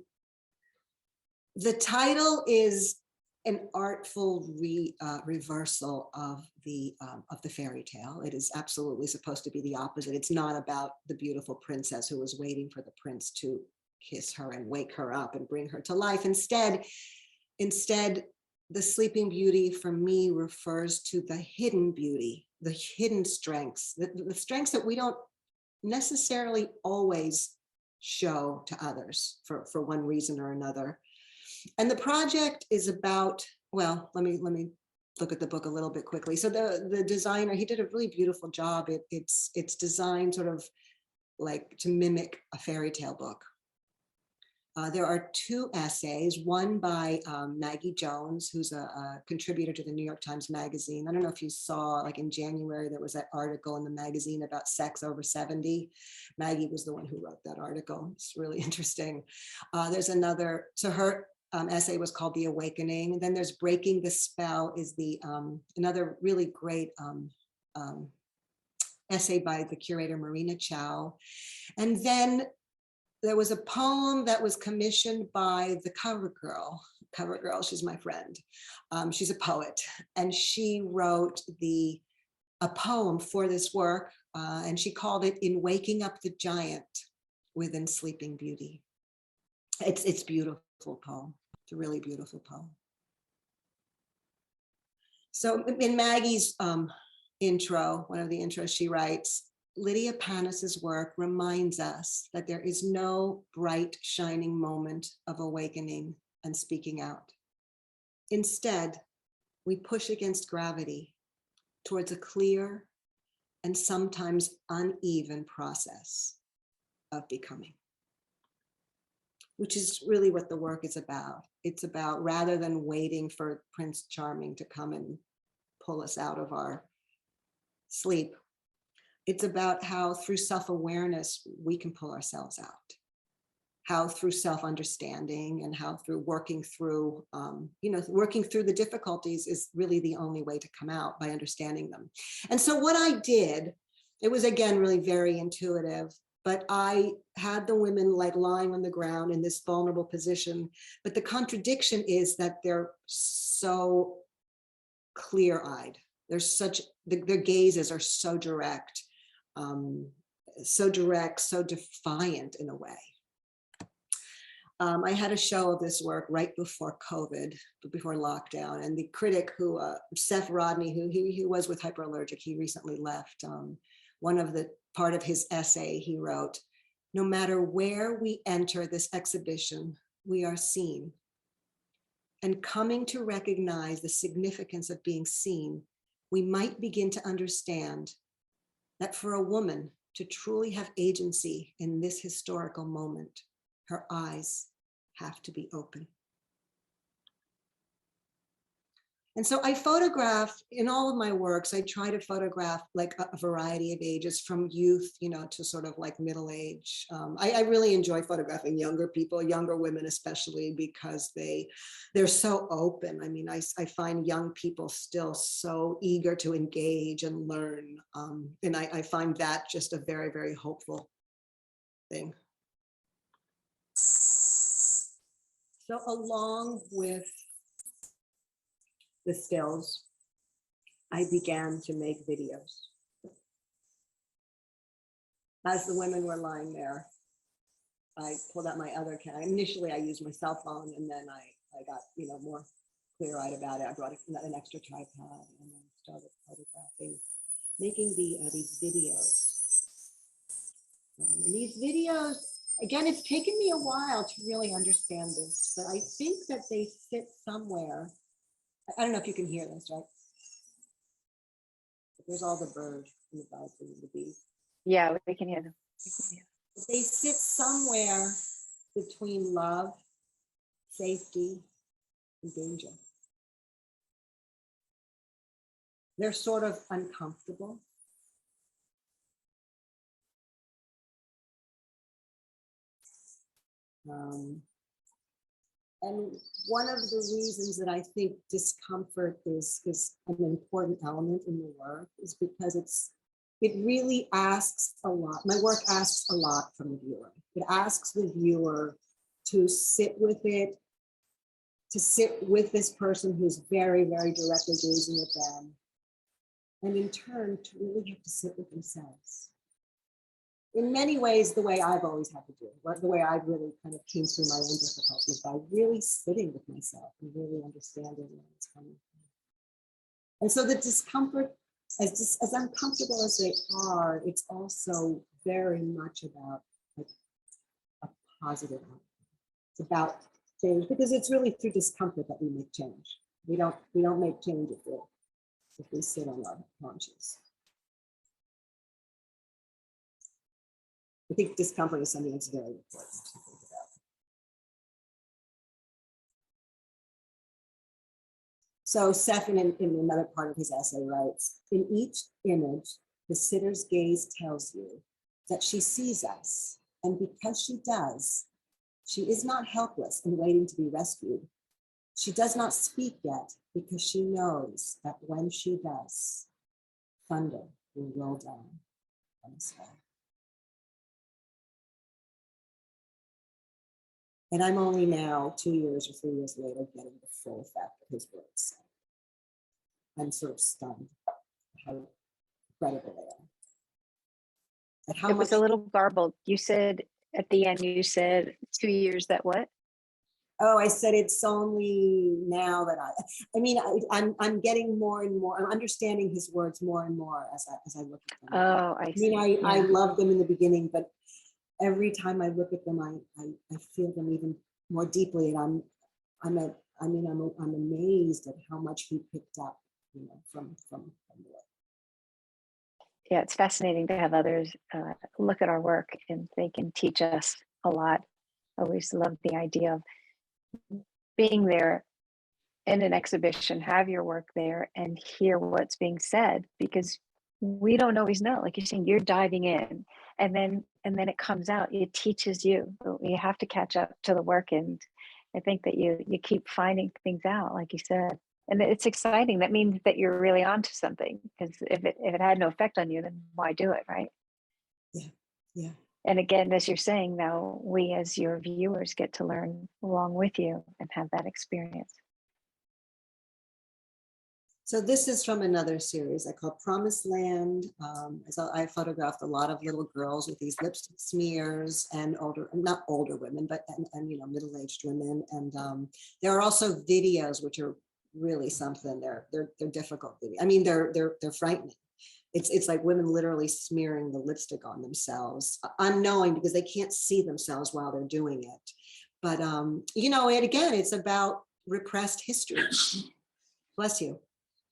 Speaker 3: The title is an artful reversal of the fairy tale. It is absolutely supposed to be the opposite. It's not about the beautiful princess who was waiting for the prince to kiss her and wake her up and bring her to life. Instead, the Sleeping Beauty for me refers to the hidden beauty, the hidden strengths, the strengths that we don't necessarily always show to others for one reason or another. And the project is about, well, let me look at the book a little bit quickly. So the designer, he did a really beautiful job. It's designed sort of like to mimic a fairy tale book. There are two essays, one by Maggie Jones, who's a contributor to the New York Times Magazine. I don't know if you saw, like in January, there was that article in the magazine about sex over 70. Maggie was the one who wrote that article. It's really interesting. There's another, so her essay was called The Awakening. And then there's Breaking the Spell is the another really great essay by the curator Marina Chow. And then there was a poem that was commissioned by the cover girl. She's my friend. She's a poet, and she wrote a poem for this work, and she called it "In Waking Up the Giant Within Sleeping Beauty." It's beautiful poem. It's a really beautiful poem. So in Maggie's intro, one of the intros, she writes, Lydia Panus's work reminds us that there is no bright, shining moment of awakening and speaking out. Instead, we push against gravity towards a clear and sometimes uneven process of becoming, which is really what the work is about. It's about, rather than waiting for Prince Charming to come and pull us out of our sleep, it's about how through self-awareness, we can pull ourselves out. How through self-understanding and how through working through, working through the difficulties is really the only way to come out, by understanding them. And so what I did, it was again, really very intuitive, but I had the women like lying on the ground in this vulnerable position. But the contradiction is that they're so clear-eyed. Their gazes are so direct, so defiant in a way. I had a show of this work right before COVID, before lockdown, and the critic who, Seth Rodney, who was with Hyperallergic, he recently left. Part of his essay, he wrote, "No matter where we enter this exhibition, we are seen. And coming to recognize the significance of being seen, we might begin to understand that for a woman to truly have agency in this historical moment, her eyes have to be open." And so I photograph in all of my works, I try to photograph like a variety of ages, from youth, you know, to sort of like middle age. I really enjoy photographing younger people, younger women especially, because they're so open. I mean, I find young people still so eager to engage and learn. And I find that just a very, very hopeful thing. So along with the stills, I began to make videos. As the women were lying there, I pulled out my other camera. Initially, I used my cell phone, and then I got, you know, more clear-eyed about it. I brought an extra tripod and then started photographing, making these videos. And these videos, again, it's taken me a while to really understand this, but I think that they sit somewhere. I don't know if you can hear this, right? But there's all the birds and the bugs and the bees.
Speaker 2: Yeah, we can hear them.
Speaker 3: They sit somewhere between love, safety, and danger. They're sort of uncomfortable. And one of the reasons that I think discomfort is an important element in the work is because it really asks a lot. My work asks a lot from the viewer. It asks the viewer to sit with it, to sit with this person who's very, very directly gazing at them, and in turn, to really have to sit with themselves. In many ways, the way I've always had to do it, the way I really kind of came through my own difficulties, by really sitting with myself and really understanding where it's coming from. And so the discomfort, as uncomfortable as they are, it's also very much about like a positive outcome. It's about change, because it's really through discomfort that we make change. We don't make change if we sit on our haunches. I think discomfort is something that's very important to think about. So Stefan, in another part of his essay, writes, in each image, the sitter's gaze tells you that she sees us, and because she does, she is not helpless and waiting to be rescued. She does not speak yet because she knows that when she does, thunder will roll down from the sky. And I'm only now 2 years or 3 years later getting the full effect of his words. I'm sort of stunned at how incredible they are. At how
Speaker 2: It was
Speaker 3: much,
Speaker 2: a little garbled. You said at the end, you said 2 years that what?
Speaker 3: oh, I said it's only now that I'm getting more and more, I'm understanding his words more and more as I look at them.
Speaker 2: Oh, I see.
Speaker 3: I loved them in the beginning, but every time I look at them, I feel them even more deeply, and I'm amazed at how much he picked up, you know, from the work.
Speaker 2: Yeah, it's fascinating to have others look at our work and they can teach us a lot. I always love the idea of being there in an exhibition, have your work there and hear what's being said, because we don't always know. Like you're saying, you're diving in and then it comes out, it teaches you. You have to catch up to the work, and I think that you keep finding things out, like you said. And it's exciting. That means that you're really onto something, because if it had no effect on you, then why do it, right?
Speaker 3: Yeah.
Speaker 2: And again, as you're saying, now we as your viewers get to learn along with you and have that experience.
Speaker 3: So this is from another series I call Promised Land. So I photographed a lot of little girls with these lipstick smears, and not older women, but and you know, middle-aged women. And there are also videos which are really something. They're difficult videos. I mean, they're frightening. It's like women literally smearing the lipstick on themselves, unknowing, because they can't see themselves while they're doing it. But you know, and again, it's about repressed histories. Bless you.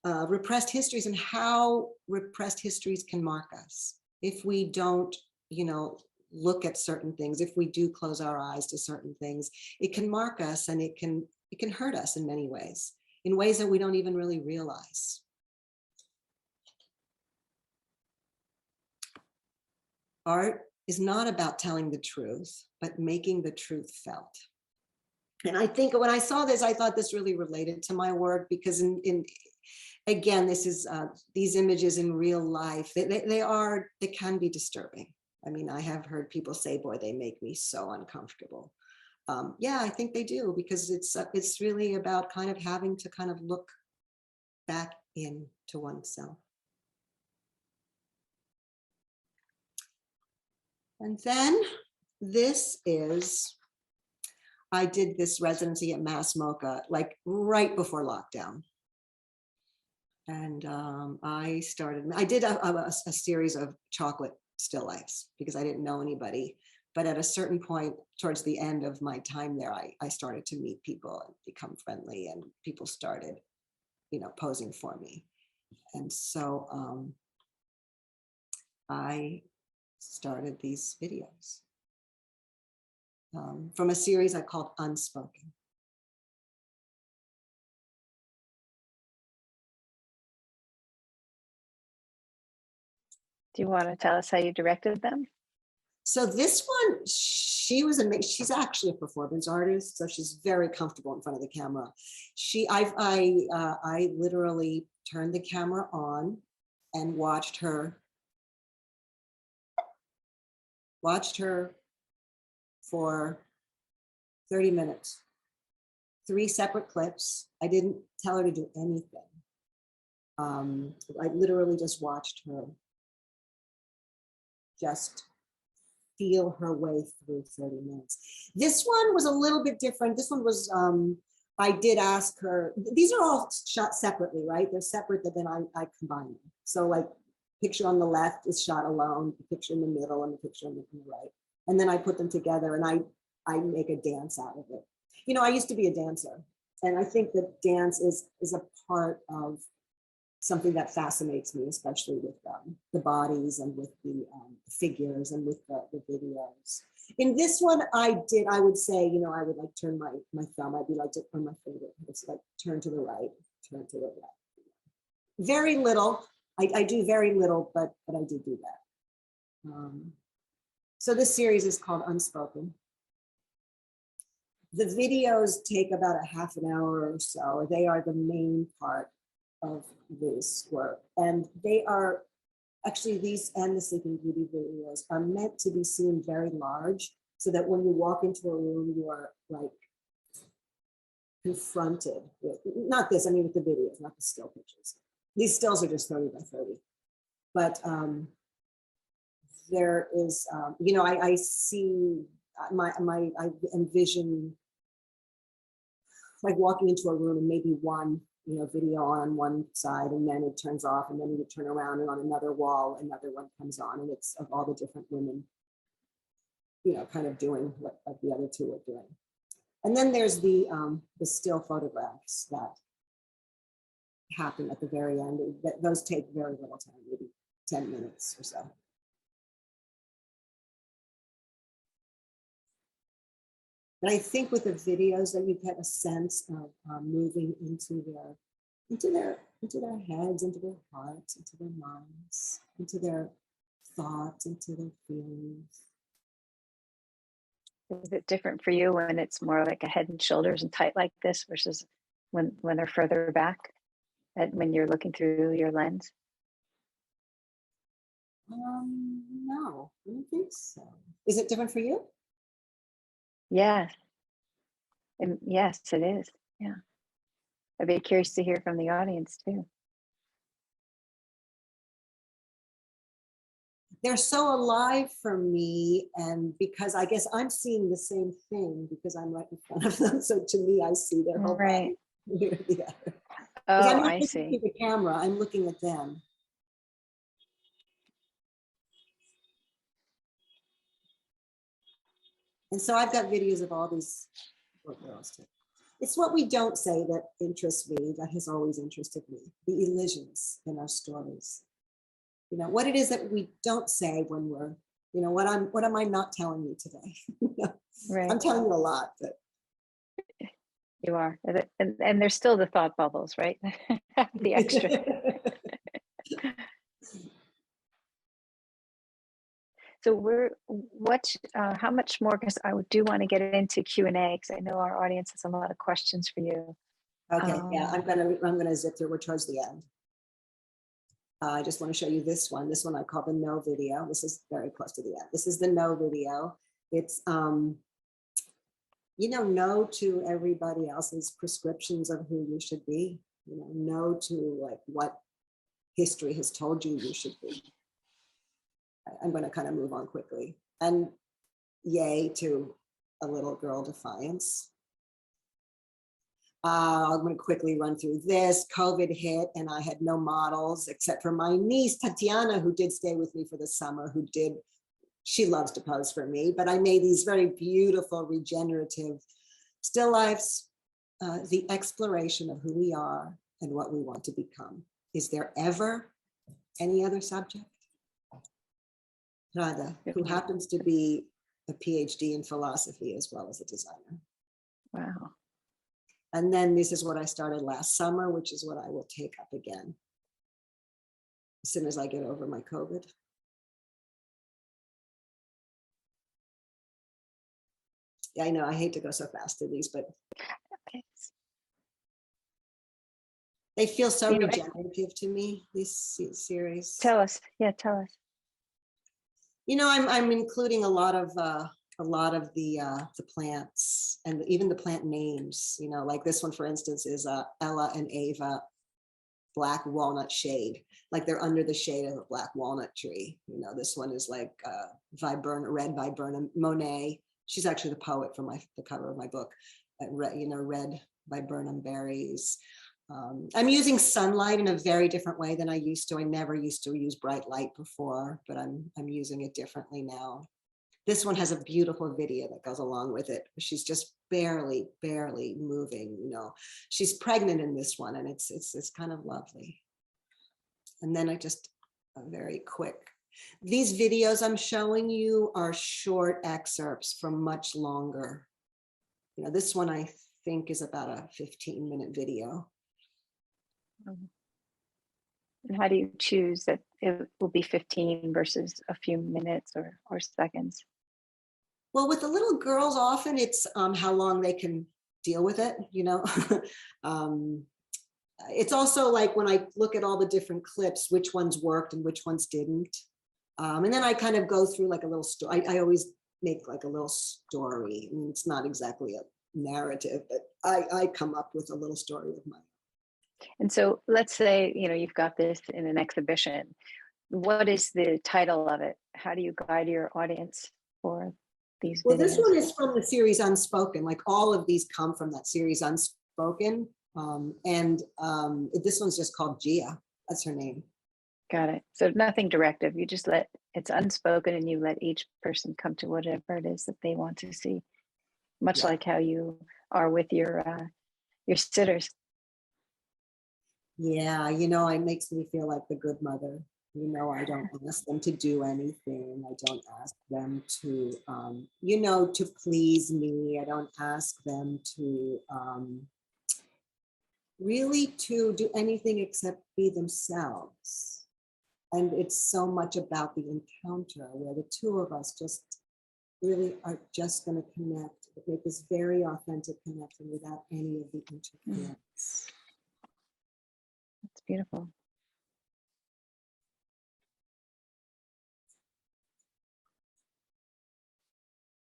Speaker 3: Repressed histories, and how repressed histories can mark us if we don't, you know, look at certain things. If we do close our eyes to certain things, it can mark us, and it can hurt us in many ways. in ways that we don't even really realize. Art is not about telling the truth, but making the truth felt. And I think when I saw this, I thought this really related to my work, because again, this is these images in real life, they can be disturbing. I mean, I have heard people say, boy, they make me so uncomfortable. Yeah, I think they do, because it's really about kind of having to kind of look back into oneself. And then this is, I did this residency at Mass MoCA like right before lockdown. And I did a series of chocolate still lifes because I didn't know anybody. But at a certain point towards the end of my time there, I started to meet people and become friendly, and people started, posing for me. And so I started these videos from a series I called Unspoken.
Speaker 2: Do you want to tell us how you directed them?
Speaker 3: So this one, she's actually a performance artist, so she's very comfortable in front of the camera. I literally turned the camera on and watched her for 30 minutes, 3 separate clips. I didn't tell her to do anything. I literally just watched her just feel her way through 30 minutes. This one was a little bit different. This one was, I did ask her, these are all shot separately, right? They're separate, but then I combine them. So like picture on the left is shot alone, the picture in the middle, and the picture on the right. And then I put them together and I make a dance out of it. I used to be a dancer, and I think that dance is a part of something that fascinates me, especially with the bodies and with the figures and with the videos. In this one, I would say, I would like turn my thumb, I'd be like on my finger. It's like turn to the right, turn to the left. Very little, I do very little, but I do that. So this series is called Unspoken. The videos take about a half an hour or so. They are the main part of this work, and they are actually, these and the Sleeping Beauty videos are meant to be seen very large, so that when you walk into a room, you are like confronted with, not this, I mean with the videos, not the still pictures. These stills are just 30 by 30, but there is, I see I envision like walking into a room and maybe one video on one side, and then it turns off, and then you turn around and on another wall, another one comes on, and it's of all the different women, kind of doing what the other two are doing. And then there's the still photographs that happen at the very end. Those take very little time, maybe 10 minutes or so. But I think with the videos that you get a sense of moving into their heads, into their hearts, into their minds, into their thoughts, into their feelings.
Speaker 2: Is it different for you when it's more like a head and shoulders and tight like this versus when they're further back, when you're looking through your lens?
Speaker 3: No, I don't think so. Is it different for you?
Speaker 2: Yes. And yes, it is. Yeah. I'd be curious to hear from the audience too.
Speaker 3: They're so alive for me, and because I guess I'm seeing the same thing because I'm right in front of them. So to me, I see their whole
Speaker 2: Right.
Speaker 3: body. Yeah.
Speaker 2: Oh,
Speaker 3: I'm not
Speaker 2: I
Speaker 3: looking
Speaker 2: see.
Speaker 3: at the camera, I'm looking at them. And so I've got videos of all these girls too. It's what we don't say that interests me, that has always interested me, the elisions in our stories. What it is that we don't say when we're, what am I not telling you today?
Speaker 2: Right.
Speaker 3: I'm telling you a lot, but.
Speaker 2: You are. And there's still the thought bubbles, right? The extra. So how much more, because I do want to get into Q&A, because I know our audience has a lot of questions for you.
Speaker 3: Okay, yeah, I'm gonna zip through. We're towards the end. I just want to show you this one. This one I call the no video. This is very close to the end. This is the no video. It's no to everybody else's prescriptions of who you should be. No to like what history has told you you should be. I'm going to kind of move on quickly. And yay to a little girl defiance. I'm going to quickly run through this. COVID hit and I had no models except for my niece, Tatiana, who did stay with me for the summer, she loves to pose for me, but I made these very beautiful regenerative still lifes, the exploration of who we are and what we want to become. Is there ever any other subject? Radha, who happens to be a PhD in philosophy as well as a designer.
Speaker 2: Wow.
Speaker 3: And then this is what I started last summer, which is what I will take up again as soon as I get over my COVID. Yeah, I know, I hate to go so fast to these, but they feel so regenerative to me, these series.
Speaker 2: Tell us, tell us.
Speaker 3: I'm including a lot of the plants and even the plant names. Like this one, for instance, is Ella and Ava Black Walnut Shade. Like they're under the shade of a black walnut tree. This one is like Red Viburnum Monet. She's actually the poet for the cover of my book. Red Viburnum berries. I'm using sunlight in a very different way than I used to. I never used to use bright light before, but I'm using it differently now. This one has a beautiful video that goes along with it. She's just barely moving. She's pregnant in this one, and it's kind of lovely. And then very quick. These videos I'm showing you are short excerpts from much longer. This one I think is about a 15-minute video.
Speaker 2: And how do you choose that it will be 15 versus a few minutes or seconds?
Speaker 3: Well, with the little girls, often it's how long they can deal with it, It's also like when I look at all the different clips, which ones worked and which ones didn't. And then I kind of go through like a little story. I always make like a little story. I mean, it's not exactly a narrative, but I come up with a little story of mine. And
Speaker 2: so let's say, you've got this in an exhibition. What is the title of it? How do you guide your audience for these videos?
Speaker 3: Well, this one is from the series Unspoken. Like all of these come from that series Unspoken. This one's just called Gia. That's her name.
Speaker 2: Got it. So nothing directive. You just it's unspoken and you let each person come to whatever it is that they want to see. Much like how you are with your sitters. Yeah,
Speaker 3: it makes me feel like the good mother. I don't ask them to do anything. I don't ask them to, to please me. I don't ask them to really to do anything except be themselves. And it's so much about the encounter where the two of us just really are just going to connect, make this very authentic connection without any of the interconnects.
Speaker 2: That's beautiful.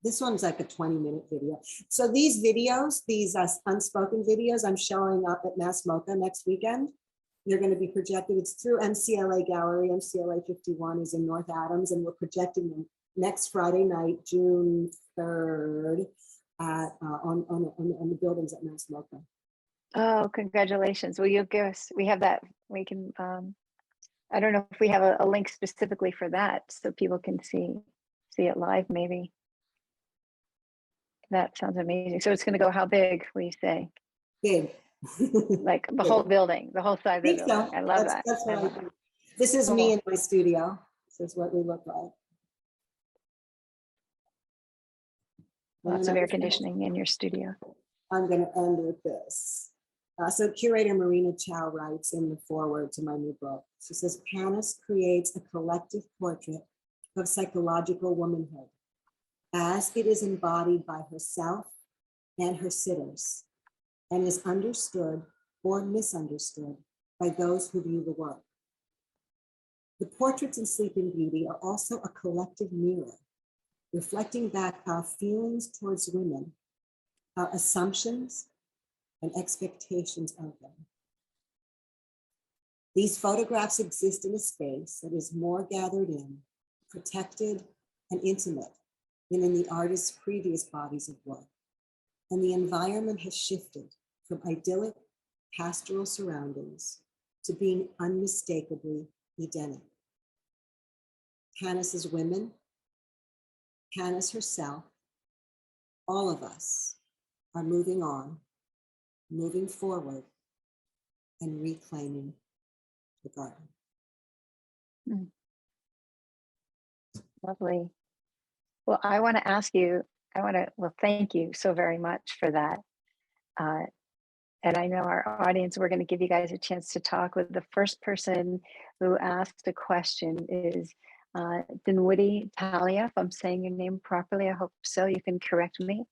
Speaker 3: This one's like a 20-minute video. So these videos, these unspoken videos, I'm showing up at Mass MoCA next weekend. They're going to be projected. It's through MCLA Gallery. MCLA 51 is in North Adams, and we're projecting them next Friday night, June 3rd, on the buildings at Mass MoCA.
Speaker 2: Oh, congratulations. Will you give us, we have that, we can, I don't know if we have a link specifically for that so people can see it live maybe. That sounds amazing. So it's going to go how big, what do you say?
Speaker 3: Big.
Speaker 2: Like the whole building, the whole side of the building.
Speaker 3: So.
Speaker 2: I love that.
Speaker 3: That's what I do. This is me in my studio. This is what we look like.
Speaker 2: Lots of air conditioning in your studio.
Speaker 3: I'm going to end with this. So curator Marina Chow writes in the foreword to my new book, she says, Panas creates a collective portrait of psychological womanhood as it is embodied by herself and her sitters, and is understood or misunderstood by those who view the work. The portraits in Sleeping Beauty are also a collective mirror, reflecting back our feelings towards women, our assumptions and expectations of them. These photographs exist in a space that is more gathered in, protected, and intimate than in the artist's previous bodies of work. And the environment has shifted from idyllic pastoral surroundings to being unmistakably Edenic. Panas's women, Panas herself, all of us are moving on, moving forward, and reclaiming the garden.
Speaker 2: Lovely. Well, I want to ask you, thank you so very much for that. And I know our audience, we're going to give you guys a chance to talk with the first person who asked a question is Dinwiddie Talia, if I'm saying your name properly, I hope so, you can correct me.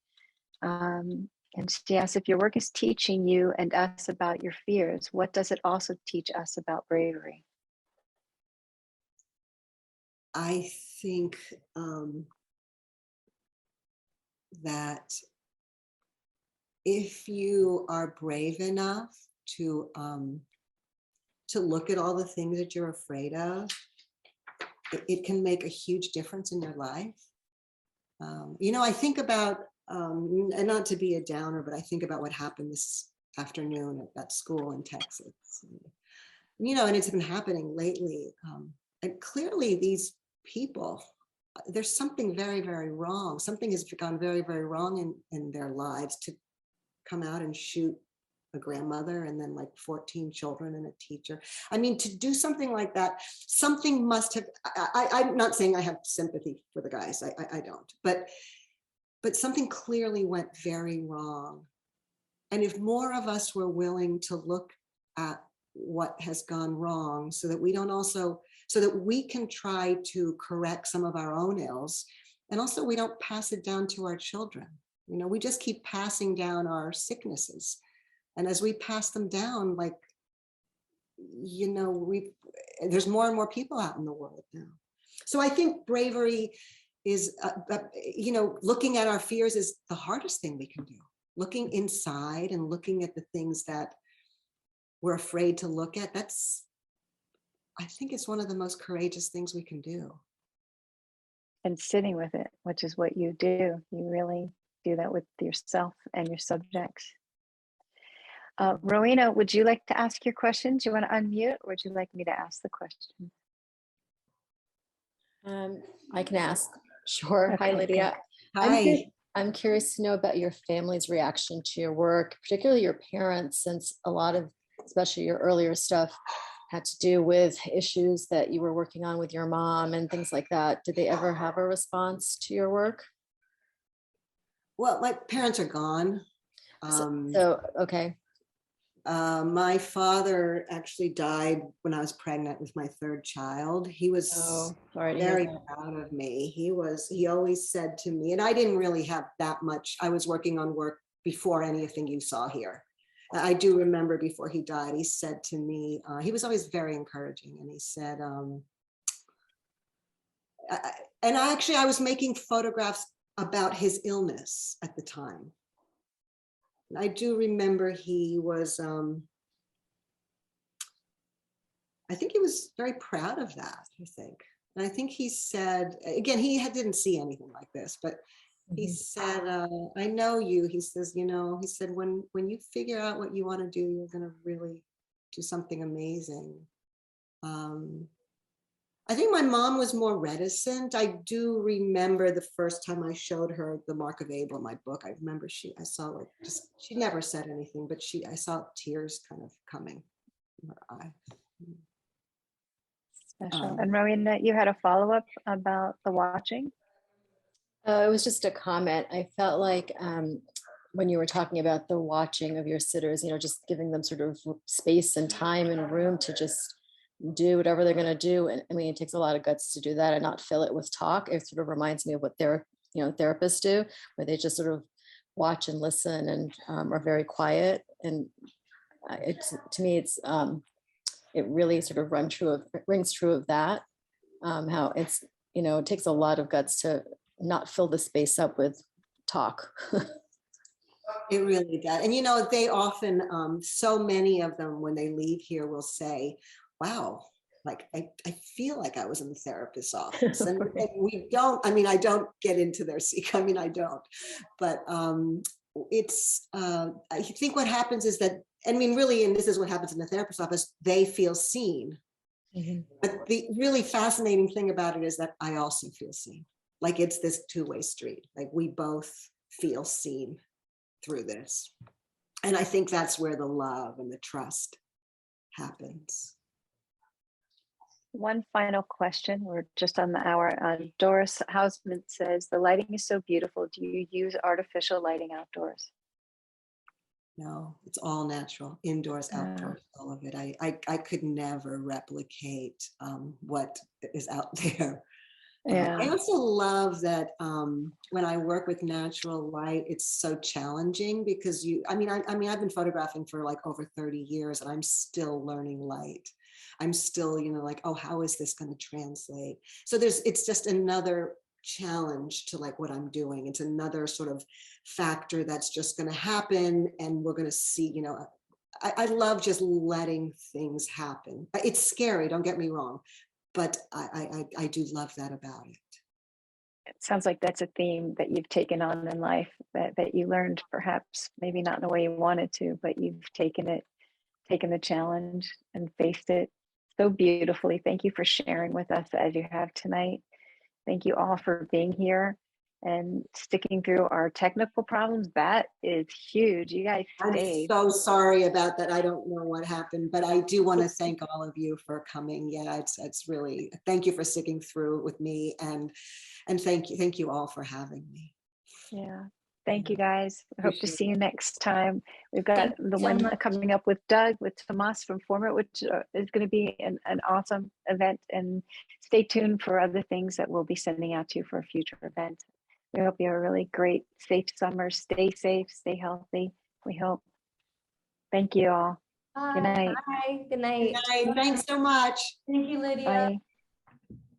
Speaker 2: And she asked, if your work is teaching you and us about your fears, what does it also teach us about bravery?
Speaker 3: I think that if you are brave enough to look at all the things that you're afraid of, it can make a huge difference in your life. You know, I think about, and not to be a downer, but I think about what happened this afternoon at that school in Texas. You know, and it's been happening lately. And clearly these people, there's something very, very wrong. Something has gone very, very wrong in their lives to come out and shoot a grandmother and then like 14 children and a teacher. I mean, to do something like that, something must have, I'm not saying I have sympathy for the guys, I don't, but something clearly went very wrong. And if more of us were willing to look at what has gone wrong so that we don't also, so that we can try to correct some of our own ills, and also we don't pass it down to our children. You know, we just keep passing down our sicknesses. And as we pass them down, like, you know, there's more and more people out in the world now. So I think bravery is, you know, looking at our fears is the hardest thing we can do. Looking inside and looking at the things that we're afraid to look at, I think it's one of the most courageous things we can do.
Speaker 2: And sitting with it, which is what you do. You really do that with yourself and your subjects. Rowena, would you like to ask your questions? Do you want to unmute, or would you like me to ask the question?
Speaker 5: I can ask. Sure.
Speaker 2: Okay,
Speaker 5: Hi, Lydia.
Speaker 3: Hi.
Speaker 5: I'm curious to know about your family's reaction to your work, particularly your parents, since a lot of, especially your earlier stuff, had to do with issues that you were working on with your mom and things like that. Did they ever have a response to your work?
Speaker 3: Well, my parents are gone.
Speaker 5: Okay.
Speaker 3: My father actually died when I was pregnant with my third child. He was very proud of me. He always said to me, and I didn't really have that much. I was working on work before anything you saw here. I do remember before he died, he said to me, he was always very encouraging. And he said, I was making photographs about his illness at the time. And I do remember he was, I think he was very proud of that, I think. And I think he said, again, didn't see anything like this, but he said, I know you. He says, you know, he said, when you figure out what you want to do, you're going to really do something amazing. I think my mom was more reticent. I do remember the first time I showed her The Mark of Abel, my book. I remember she never said anything, but I saw tears kind of coming in her eye.
Speaker 2: Special. And Rowena, you had a follow-up about the watching?
Speaker 5: It was just a comment. I felt like when you were talking about the watching of your sitters, just giving them sort of space and time and room to just do whatever they're going to do. And I mean, it takes a lot of guts to do that and not fill it with talk. It sort of reminds me of what their, therapists do, where they just sort of watch and listen and are very quiet. And to me, it really sort of rings true of that. How it's, it takes a lot of guts to not fill the space up with talk.
Speaker 3: It really does. And they often, so many of them, when they leave here, will say, wow, like I feel like I was in the therapist's office. And we don't, I don't get into their secret. I don't. But it's, I think what happens is that, really, and this is what happens in the therapist's office, they feel seen. Mm-hmm. But the really fascinating thing about it is that I also feel seen. Like it's this two-way street. Like we both feel seen through this. And I think that's where the love and the trust happens.
Speaker 2: One final question. We're just on the hour. Doris Hausman says, the lighting is so beautiful. Do you use artificial lighting outdoors?
Speaker 3: No, it's all natural, indoors, outdoors, all of it. I could never replicate what is out there. Yeah. I also love that when I work with natural light, it's so challenging because I've been photographing for like over 30 years and I'm still learning light. I'm still, like, oh, how is this going to translate? So it's just another challenge to like what I'm doing. It's another sort of factor that's just going to happen. And we're going to see, I love just letting things happen. It's scary, don't get me wrong, but I do love that about it.
Speaker 2: It sounds like that's a theme that you've taken on in life that you learned, perhaps maybe not in the way you wanted to, but you've taken the challenge and faced it so beautifully. Thank you for sharing with us as you have tonight. Thank you all for being here and sticking through our technical problems. That is huge. You guys stayed.
Speaker 3: I'm so sorry about that. I don't know what happened, but I do want to thank all of you for coming. Yeah, it's really, thank you for sticking through with me, and thank you all for having me.
Speaker 2: Yeah. Thank you guys. I hope to see you next time. We've got the one coming up with Doug, with Tomas from Format, which is going to be an awesome event. And stay tuned for other things that we'll be sending out to you for a future event. We hope you have a really great, safe summer. Stay safe, stay healthy. We hope. Thank you all.
Speaker 4: Bye.
Speaker 2: Good night.
Speaker 4: Bye. Good night.
Speaker 3: Good night. Thanks so much.
Speaker 4: Thank you, Lydia.
Speaker 2: Bye.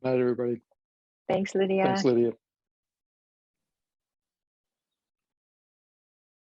Speaker 1: Night, everybody.
Speaker 2: Thanks, Lydia.
Speaker 1: Thanks, Lydia.